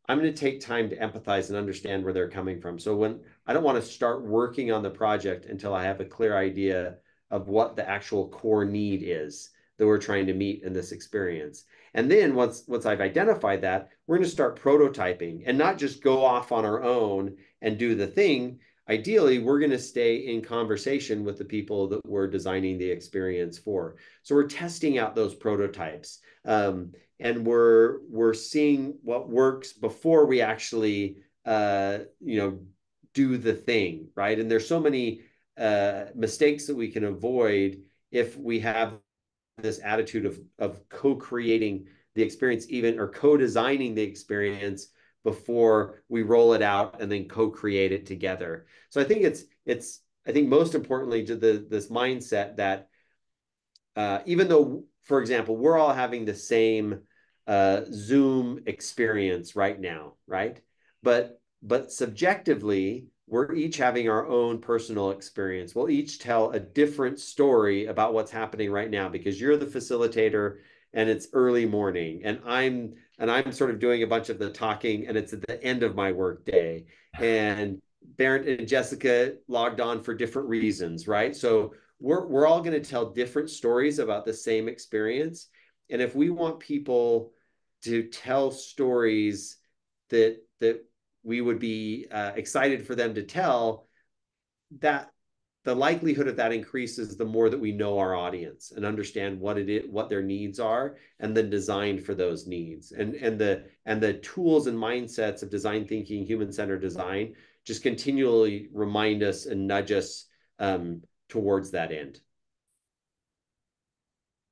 I'm going to take time to empathize and understand where they're coming from. So when I don't want to start working on the project until I have a clear idea of what the actual core need is that we're trying to meet in this experience. And then once I've identified that, we're going to start prototyping and not just go off on our own and do the thing. Ideally, we're going to stay in conversation with the people that we're designing the experience for. So we're testing out those prototypes, and we're seeing what works before we actually do the thing, right? And there's so many mistakes that we can avoid if we have this attitude of co-creating the experience, even, or co-designing the experience before we roll it out and then co-create it together. So I think I think most importantly to this mindset that, even though, for example, we're all having the same Zoom experience right now, right? But subjectively, we're each having our own personal experience. We'll each tell a different story about what's happening right now because you're the facilitator and it's early morning, and I'm sort of doing a bunch of the talking, and it's at the end of my work day. And Barrett and Jessica logged on for different reasons, right? So we're all going to tell different stories about the same experience. And if we want people to tell stories that we would be excited for them to tell, that the likelihood of that increases the more that we know our audience and understand what it is, what their needs are, and then design for those needs. And the tools and mindsets of design thinking, human-centered design, just continually remind us and nudge us towards that end.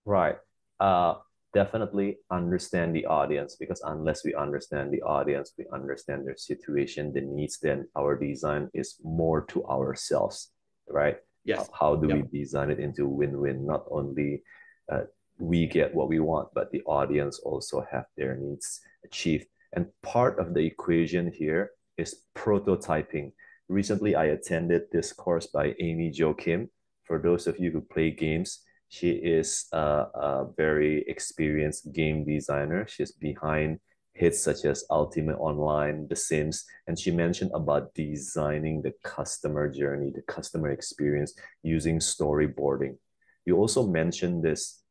Right. Uh, Definitely understand the audience, because unless we understand the audience, we understand their situation, the needs, then our design is more to ourselves, right? Yes. How do we Yep. design it into win-win? Not only uh, we get what we want, but the audience also have their needs achieved. And part of the equation here is prototyping. Recently, I attended this course by Amy Jo Kim. For those of you who play games, she is a very experienced game designer. She's behind hits such as Ultimate Online, The Sims, and she mentioned about designing the customer journey, the customer experience using storyboarding. You also mentioned this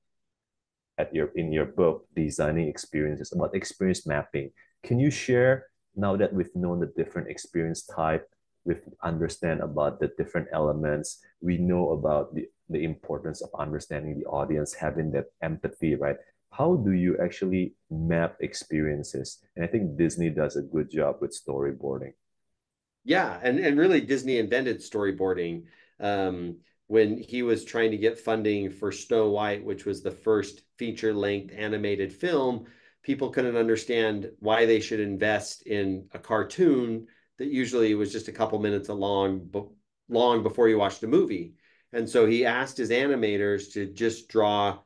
in your book, Designing Experiences, about experience mapping. Can you share, now that we've known the different experience type, we've understand about the different elements, we know about the importance of understanding the audience, having that empathy, right? How do you actually map experiences? And I think Disney does a good job with storyboarding. Yeah, and really Disney invented storyboarding, when he was trying to get funding for Snow White, which was the first feature-length animated film. People couldn't understand why they should invest in a cartoon that usually was just a couple minutes long before you watched the movie. And so he asked his animators to just draw,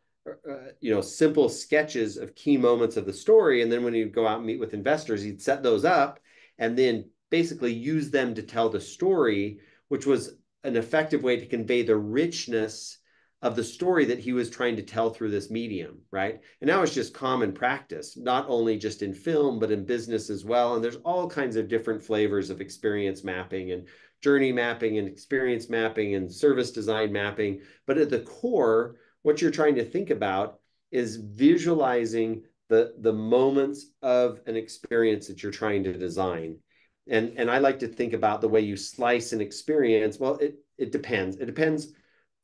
simple sketches of key moments of the story. And then when he'd go out and meet with investors, he'd set those up and then basically use them to tell the story, which was an effective way to convey the richness of the story that he was trying to tell through this medium, right? And now it's just common practice, not only just in film, but in business as well. And there's all kinds of different flavors of experience mapping and journey mapping and experience mapping and service design mapping. But at the core, what you're trying to think about is visualizing the moments of an experience that you're trying to design. And I like to think about the way you slice an experience. Well, it depends. It depends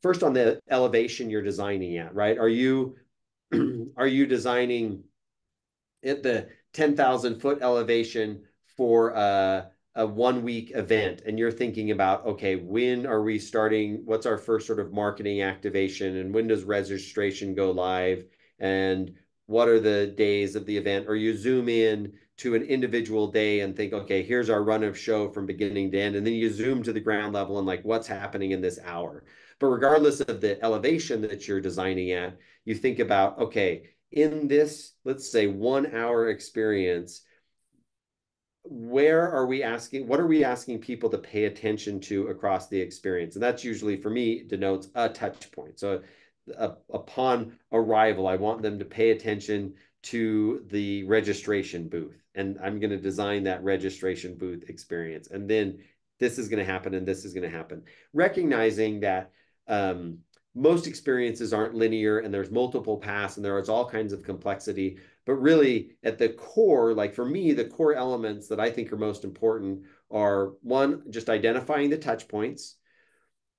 first on the elevation you're designing at, right? Are you designing at the 10,000 foot elevation for a 1 week event, and you're thinking about, okay, when are we starting? What's our first sort of marketing activation, and when does registration go live, and what are the days of the event? Or you zoom in to an individual day and think, okay, here's our run of show from beginning to end, and then you zoom to the ground level and like what's happening in this hour. But regardless of the elevation that you're designing at, you think about, okay, in this, let's say 1 hour experience, what are we asking people to pay attention to across the experience? And that's usually, for me, denotes a touch point. So upon arrival, I want them to pay attention to the registration booth. And I'm going to design that registration booth experience. And then this is going to happen and this is going to happen. Recognizing that most experiences aren't linear and there's multiple paths and there is all kinds of complexity. But really, at the core, like for me, the core elements that I think are most important are, one, just identifying the touch points.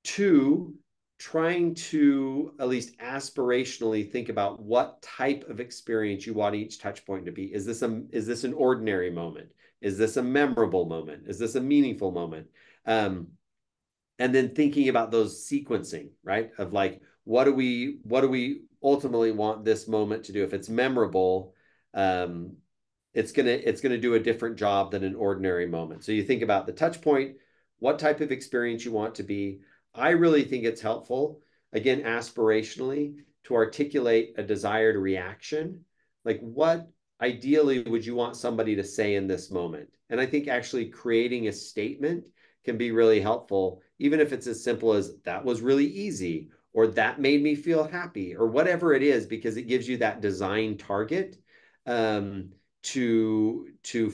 Two, trying to at least aspirationally think about what type of experience you want each touch point to be. Is this an ordinary moment? Is this a memorable moment? Is this a meaningful moment? And then thinking about those sequencing, right? Of like, what do we ultimately want this moment to do? If it's memorable, it's gonna do a different job than an ordinary moment. So you think about the touch point, what type of experience you want to be. I really think it's helpful, again, aspirationally, to articulate a desired reaction. Like, what ideally would you want somebody to say in this moment? And I think actually creating a statement can be really helpful, even if it's as simple as that was really easy, or that made me feel happy, or whatever it is, because it gives you that design target to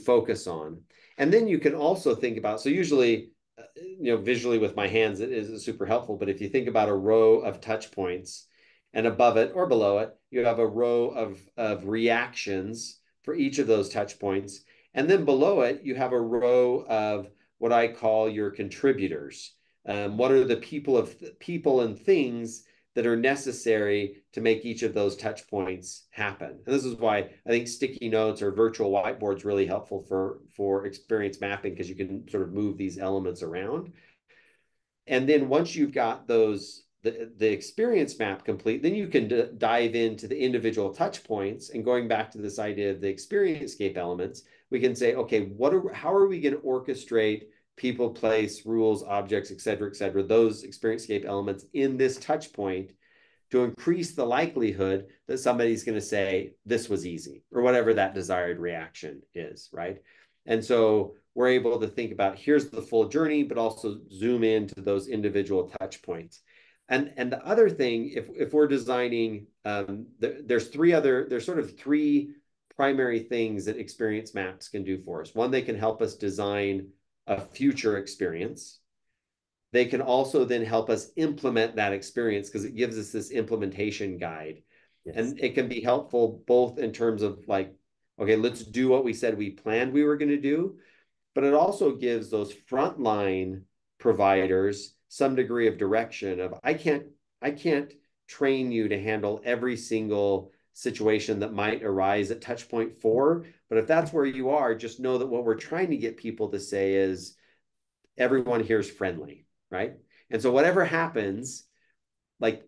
focus on. And then you can also think about, so usually, visually with my hands, it is super helpful. But if you think about a row of touch points, and above it or below it, you have a row of reactions for each of those touch points. And then below it, you have a row of what I call your contributors. What are the people and things that are necessary to make each of those touch points happen? And this is why I think sticky notes or virtual whiteboards really helpful for experience mapping, because you can sort of move these elements around. And then once you've got the experience map complete, then you can dive into the individual touch points. And going back to this idea of the experience-scape elements, we can say, okay, how are we going to orchestrate people, place, rules, objects, et cetera, those experience-scape elements in this touch point to increase the likelihood that somebody's going to say, this was easy, or whatever that desired reaction is, right? And so we're able to think about, here's the full journey, but also zoom into those individual touch points. And the other thing, if we're designing, there's sort of three primary things that experience maps can do for us. One, they can help us design a future experience. They can also then help us implement that experience, because it gives us this implementation guide. Yes. And it can be helpful both in terms of like, okay, let's do what we said we planned we were going to do, but it also gives those frontline providers some degree of direction of, I can't train you to handle every single situation that might arise at touch point 4. But if that's where you are, just know that what we're trying to get people to say is, everyone here is friendly, right? And so whatever happens, like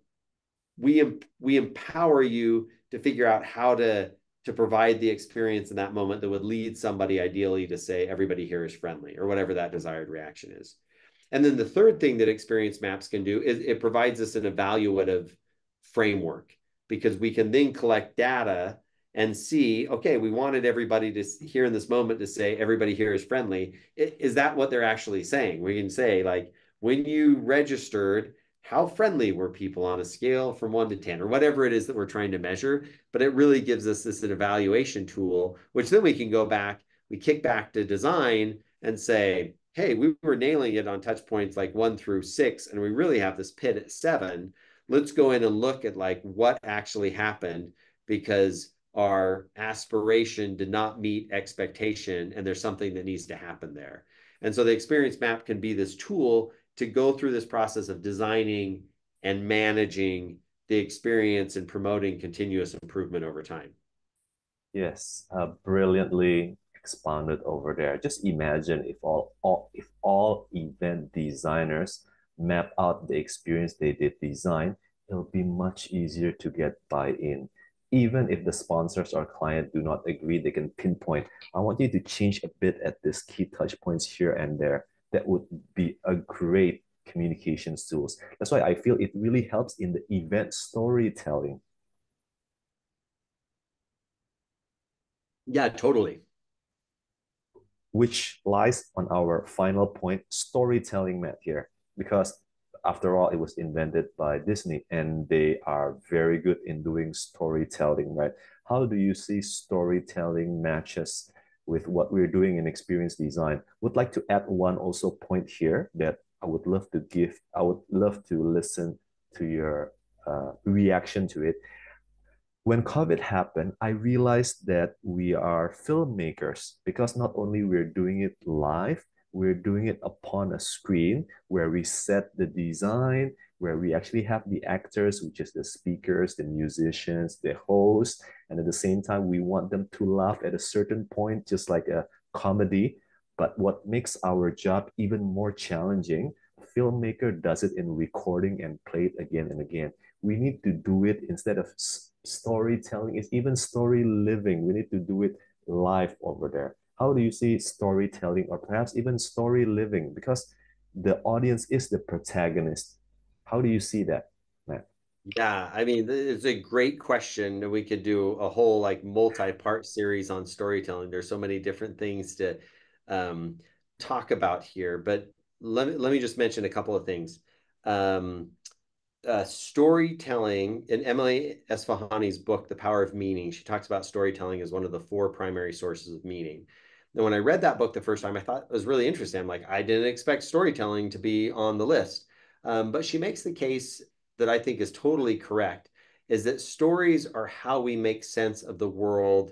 we empower you to figure out how to provide the experience in that moment that would lead somebody ideally to say, everybody here is friendly, or whatever that desired reaction is. And then the third thing that experience maps can do is it provides us an evaluative framework, because we can then collect data and see, okay, we wanted everybody to here in this moment to say, everybody here is friendly. Is that what they're actually saying? We can say, like, when you registered, how friendly were people on a scale from 1 to 10, or whatever it is that we're trying to measure. But it really gives us this an evaluation tool, which then we can go back, we kick back to design and say, hey, we were nailing it on touch points like 1 through 6, and we really have this pit at 7. Let's go in and look at like what actually happened because our aspiration did not meet expectation, and there's something that needs to happen there. And so the experience map can be this tool to go through this process of designing and managing the experience and promoting continuous improvement over time. Yes, brilliantly expounded over there. Just imagine if all event designers map out the experience they did design, it'll be much easier to get buy-in. Even if the sponsors or client do not agree, they can pinpoint, I want you to change a bit at this key touch points here and there. That would be a great communications tools. That's why I feel it really helps in the event storytelling. Yeah, totally. Which lies on our final point, storytelling, Matt, here. Because after all, it was invented by Disney and they are very good in doing storytelling, right? How do you see storytelling matches with what we're doing in experience design? Would like to add one also point here that I would love to give, I would love to listen to your reaction to it. When COVID happened, I realized that we are filmmakers because not only we're doing it live, we're doing it upon a screen where we set the design, where we actually have the actors, which is the speakers, the musicians, the hosts, and at the same time, we want them to laugh at a certain point, just like a comedy. But what makes our job even more challenging, filmmaker does it in recording and play it again and again. We need to do it instead of storytelling. It's even story living. We need to do it live over there. How do you see storytelling or perhaps even story living? Because the audience is the protagonist. How do you see that, Matt? Yeah, I mean, it's a great question. We could do a whole like multi-part series on storytelling. There's so many different things to um, talk about here, but let me just mention a couple of things. Um, Storytelling in Emily Esfahani's book, The Power of Meaning, she talks about storytelling as one of the 4 primary sources of meaning. And when I read that book the first time, I thought it was really interesting. I'm like, I didn't expect storytelling to be on the list. But she makes the case that I think is totally correct, is that stories are how we make sense of the world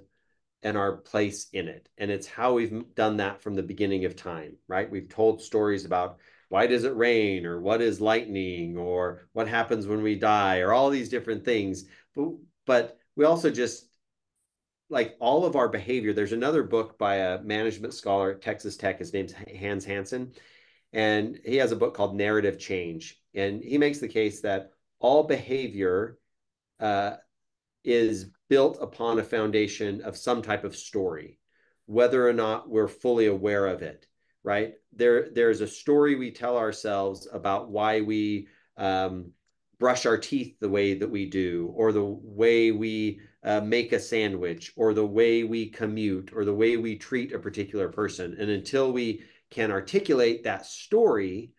and our place in it. And it's how we've done that from the beginning of time, right? We've told stories about why does it rain, or what is lightning, or what happens when we die, or all these different things. But we also just like all of our behavior. There's another book by a management scholar at Texas Tech. His name's Hans Hansen. And he has a book called Narrative Change. And he makes the case that all behavior uh, is built upon a foundation of some type of story, whether or not we're fully aware of it, right? There's a story we tell ourselves about why we brush our teeth the way that we do, or the way we make a sandwich, or the way we commute, or the way we treat a particular person. And until we can articulate that story,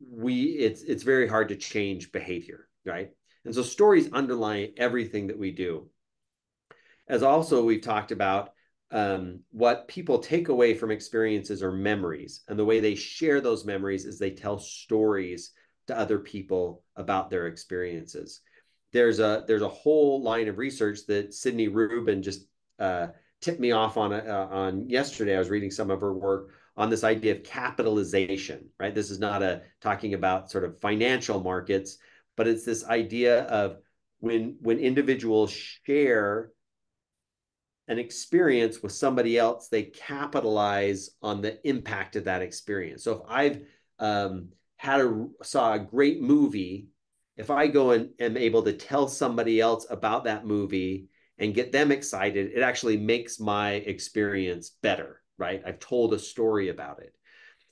it's very hard to change behavior, right? And so stories underlie everything that we do. As also we've talked about, what people take away from experiences are memories, and the way they share those memories is they tell stories to other people about their experiences. There's a whole line of research that Sydney Rubin just tipped me off on yesterday. I was reading some of her work on this idea of capitalization, right? This is not a talking about sort of financial markets, but it's this idea of when individuals share an experience with somebody else, they capitalize on the impact of that experience. So if I've saw a great movie, if I go and am able to tell somebody else about that movie and get them excited, it actually makes my experience better, right? I've told a story about it.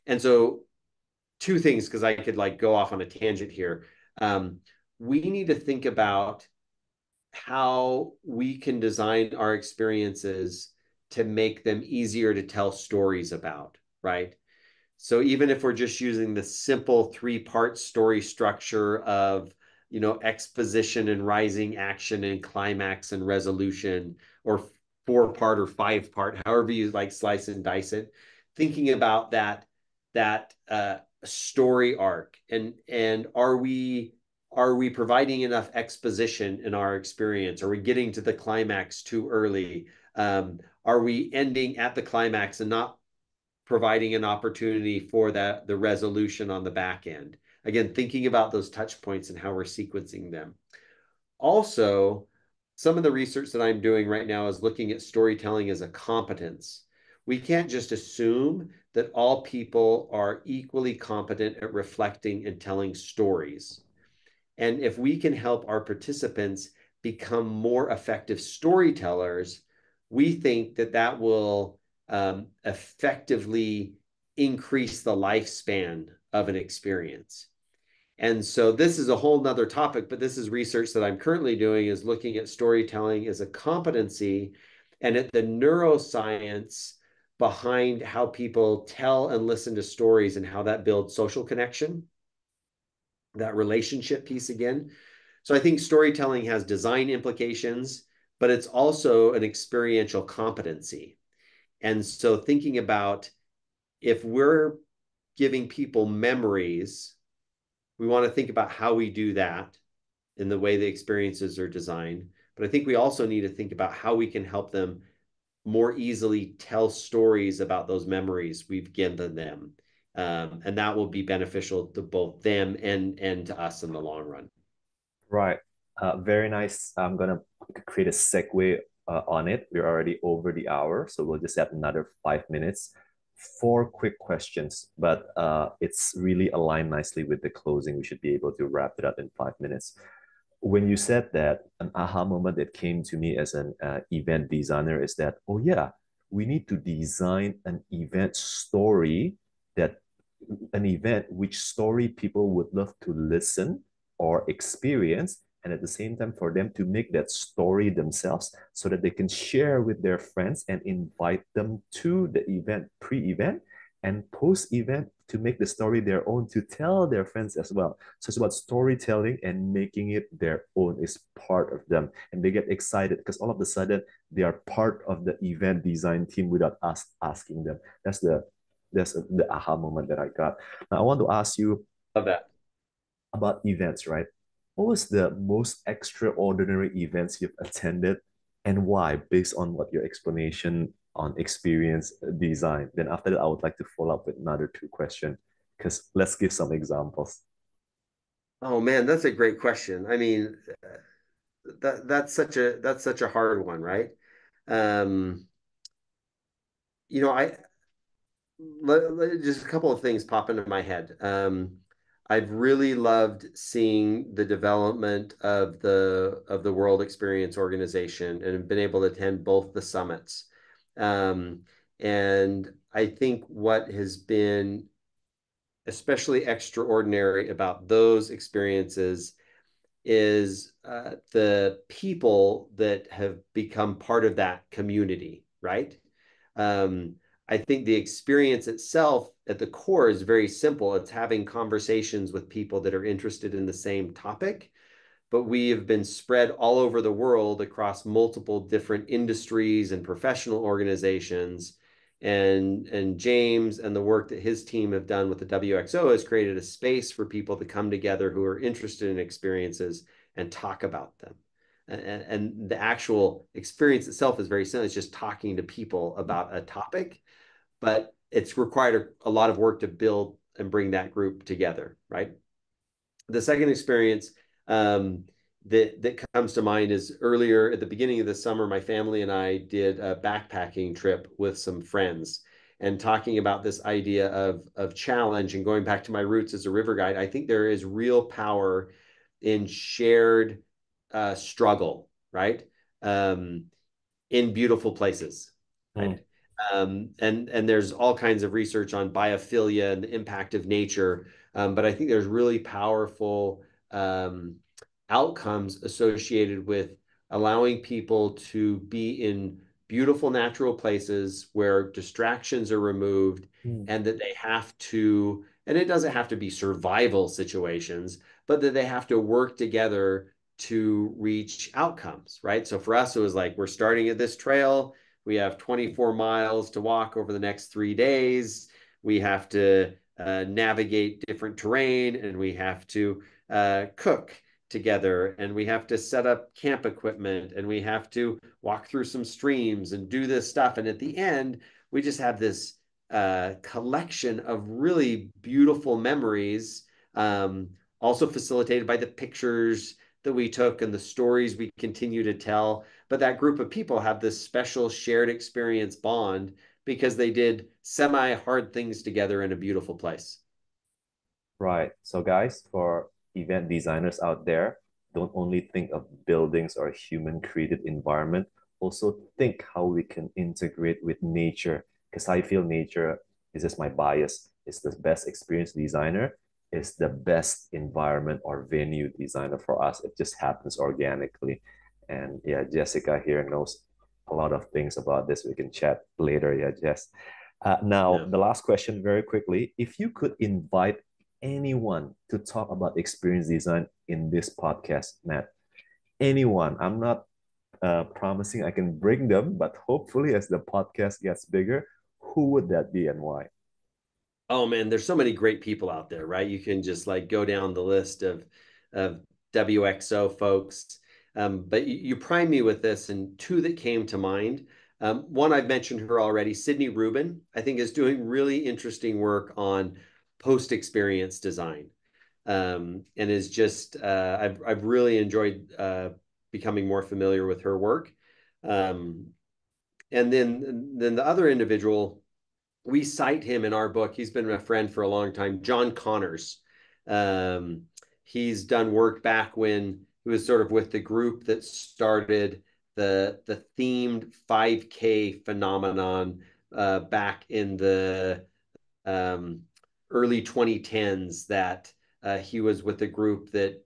And so 2 things, because I could like go off on a tangent here. Um, we need to think about how we can design our experiences to make them easier to tell stories about, right? So even if we're just using the simple three-part story structure of, exposition and rising action and climax and resolution, or four-part or five-part, however you like slice and dice it, thinking about that story arc, and are we providing enough exposition in our experience? Are we getting to the climax too early? Are we ending at the climax and not providing an opportunity for the resolution on the back end? Again, thinking about those touch points and how we're sequencing them. Also, some of the research that I'm doing right now is looking at storytelling as a competence. We can't just assume that all people are equally competent at reflecting and telling stories. And if we can help our participants become more effective storytellers, we think that that will effectively increase the lifespan of an experience. And so this is a whole nother topic, but this is research that I'm currently doing, is looking at storytelling as a competency and at the neuroscience behind how people tell and listen to stories and how that builds social connection, that relationship piece again. So I think storytelling has design implications, but it's also an experiential competency. And so thinking about, if we're giving people memories, we want to think about how we do that in the way the experiences are designed. But I think we also need to think about how we can help them more easily tell stories about those memories we've given them. And that will be beneficial to both them and to us in the long run. Right. Very nice. I'm gonna create a segue on it. We're already over the hour, so we'll just have another 5 minutes. Four quick questions, but it's really aligned nicely with the closing. We should be able to wrap it up in 5 minutes. When you said that, an aha moment that came to me as an event designer is that, oh yeah, we need to design an event story, that an event which story people would love to listen or experience, and at the same time for them to make that story themselves so that they can share with their friends and invite them to the event, pre-event and post-event, to make the story their own, to tell their friends as well. So it's about storytelling and making it their own is part of them. And they get excited because all of a sudden they are part of the event design team without us asking them. That's the aha moment that I got. Now I want to ask you Love that. about events, right? What was the most extraordinary events you've attended and why, based on what your explanation on experience design? Then after that, I would like to follow up with another two questions because let's give some examples. Oh man, that's a great question. I mean, that's such a hard one, right? Um, I just a couple of things pop into my head. I've really loved seeing the development of the World Experience Organization and been able to attend both the summits. Um, and I think what has been especially extraordinary about those experiences is the people that have become part of that community, right? Um, I think the experience itself at the core is very simple. It's having conversations with people that are interested in the same topic, but we have been spread all over the world across multiple different industries and professional organizations. And James and the work that his team have done with the WXO has created a space for people to come together who are interested in experiences and talk about them. And the actual experience itself is very simple. It's just talking to people about a topic, but it's required a lot of work to build and bring that group together, right? The second experience that comes to mind is earlier at the beginning of the summer, my family and I did a backpacking trip with some friends, and talking about this idea of challenge and going back to my roots as a river guide. I think there is real power in shared struggle, right? Um, in beautiful places, Mm. right? And there's all kinds of research on biophilia and the impact of nature, but I think there's really powerful outcomes associated with allowing people to be in beautiful natural places where distractions are removed, Mm. and that they have to, and it doesn't have to be survival situations, but that they have to work together to reach outcomes, right? So for us, it was like, we're starting at this trail. We have 24 miles to walk over the next 3 days. We have to navigate different terrain, and we have to cook together, and we have to set up camp equipment, and we have to walk through some streams and do this stuff. And at the end, we just have this collection of really beautiful memories, also facilitated by the pictures that we took and the stories we continue to tell. But that group of people have this special shared experience bond because they did semi hard things together in a beautiful place. Right. So, guys, for event designers out there, don't only think of buildings or human created environment, also think how we can integrate with nature. Because I feel nature, this is my bias, is the best experience designer, is the best environment or venue designer for us. It just happens organically. And yeah, Jessica here knows a lot of things about this. We can chat later. Yeah, Jess. Now, Yeah. the last question, very quickly. If you could invite anyone to talk about experience design in this podcast, Matt, anyone, I'm not promising I can bring them, but hopefully, as the podcast gets bigger, who would that be and why? Oh man, there's so many great people out there, right? You can just like go down the list of WXO folks. But you prime me with this, and two that came to mind. One, I've mentioned her already, Sydney Rubin, I think is doing really interesting work on post-experience design. And is just I've really enjoyed becoming more familiar with her work. Um, and then the other individual, we cite him in our book. He's been a friend for a long time, John Connors. Um, he's done work back when he was sort of with the group that started the themed 5K phenomenon back in the um, early 2010s. That he was with a group that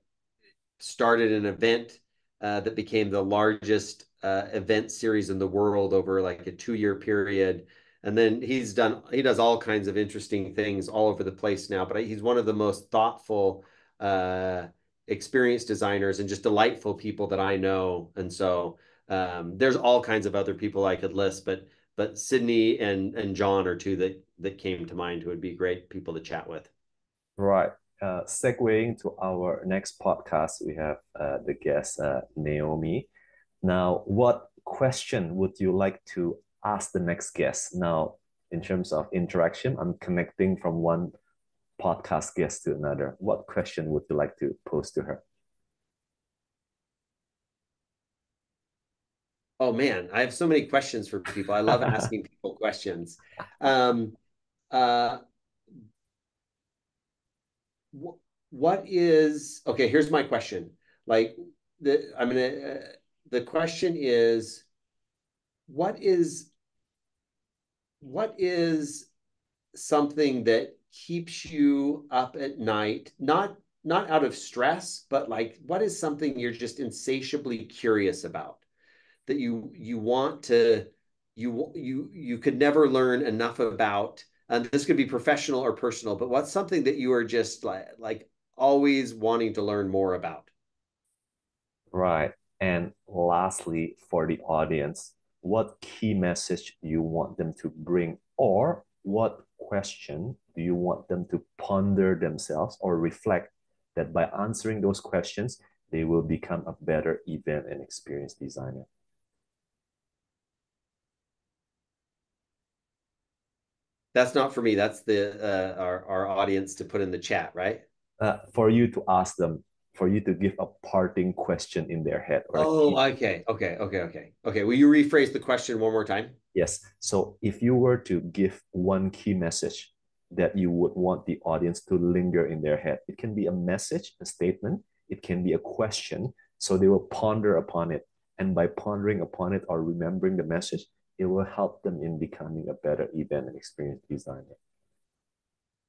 started an event that became the largest event series in the world over like a 2 year period. And then he does all kinds of interesting things all over the place now, but he's one of the most thoughtful, uh, experienced designers and just delightful people that I know. And so there's all kinds of other people I could list, but Sydney and John are two that came to mind who would be great people to chat with. Right. Segueing to our next podcast, we have the guest, Naomi. Now, what question would you like to ask the next guest? Now, in terms of interaction, I'm connecting from one podcast guest to another. What question would you like to pose to her? Oh man, I have so many questions for people. I love asking people questions. Um, uh, wh- what is okay? Here's my question. Like the question is, what is what is something that keeps you up at night? Not out of stress, but like what is something you're just insatiably curious about? That you want to you could never learn enough about, and this could be professional or personal, but what's something that you are just like always wanting to learn more about? Right. And lastly, for the audience, what key message do you want them to bring, or what question do you want them to ponder themselves or reflect that by answering those questions, they will become a better event and experience designer? That's not for me. That's the our audience to put in the chat, right? For you to ask them, for you to give a parting question in their head or a Oh, key. okay. Will you rephrase the question one more time? Yes. So if you were to give one key message that you would want the audience to linger in their head, it can be a message, a statement, it can be a question. So they will ponder upon it. And by pondering upon it or remembering the message, it will help them in becoming a better event and experience designer.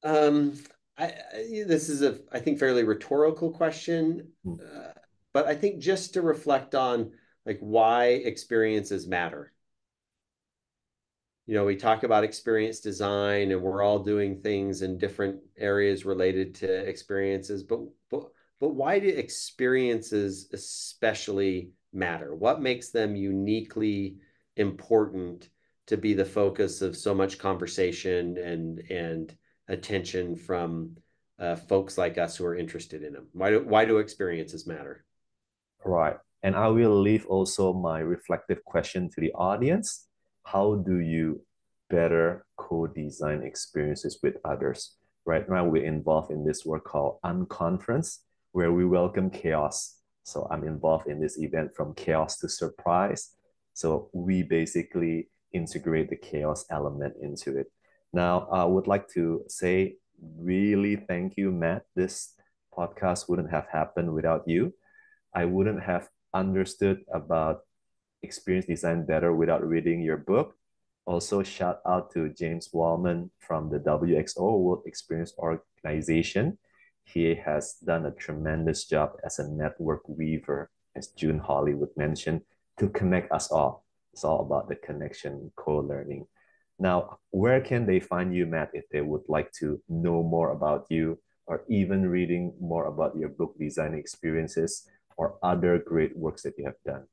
Um, this is a, I think, fairly rhetorical question, Hmm. but I think just to reflect on like why experiences matter. we talk about experience design and we're all doing things in different areas related to experiences, but why do experiences especially matter? What makes them uniquely important to be the focus of so much conversation and attention from folks like us who are interested in them? Why do experiences matter? Right. And I will leave also my reflective question to the audience. How do you better co-design experiences with others? Right now, we're involved in this work called Unconference, where we welcome chaos. So I'm involved in this event from chaos to surprise. So we basically integrate the chaos element into it. Now, I would like to say really thank you, Matt. This podcast wouldn't have happened without you. I wouldn't have understood about experience design better without reading your book. Also, shout out to James Wallman from the WXO World Experience Organization. He has done a tremendous job as a network weaver, as June Hollywood mentioned, to connect us all. It's all about the connection, co-learning. Now, where can they find you, Matt, if they would like to know more about you or even reading more about your book design experiences or other great works that you have done?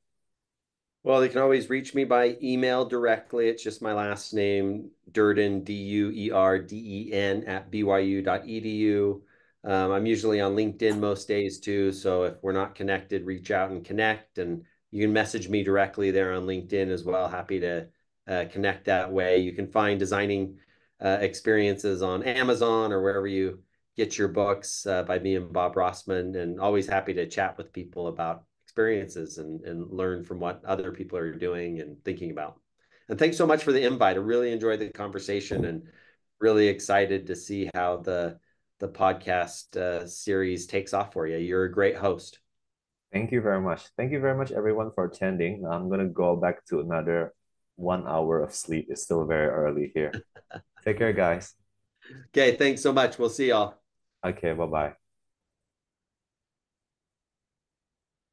Well, they can always reach me by email directly. It's just my last name, Duerden, Duerden at byu.edu. I'm usually on LinkedIn most days too. So if we're not connected, reach out and connect. And you can message me directly there on LinkedIn as well. Happy to connect that way. You can find designing experiences on Amazon or wherever you get your books by me and Bob Rossman. And always happy to chat with people about experiences and learn from what other people are doing and thinking about. And thanks so much for the invite. I really enjoyed the conversation and really excited to see how the podcast series takes off for you. You're a great host. Thank you very much. Thank you very much, everyone, for attending. I'm going to go back to another 1 hour of sleep. It's still very early here. Take care, guys. Okay, thanks so much. We'll see y'all. Okay, bye bye.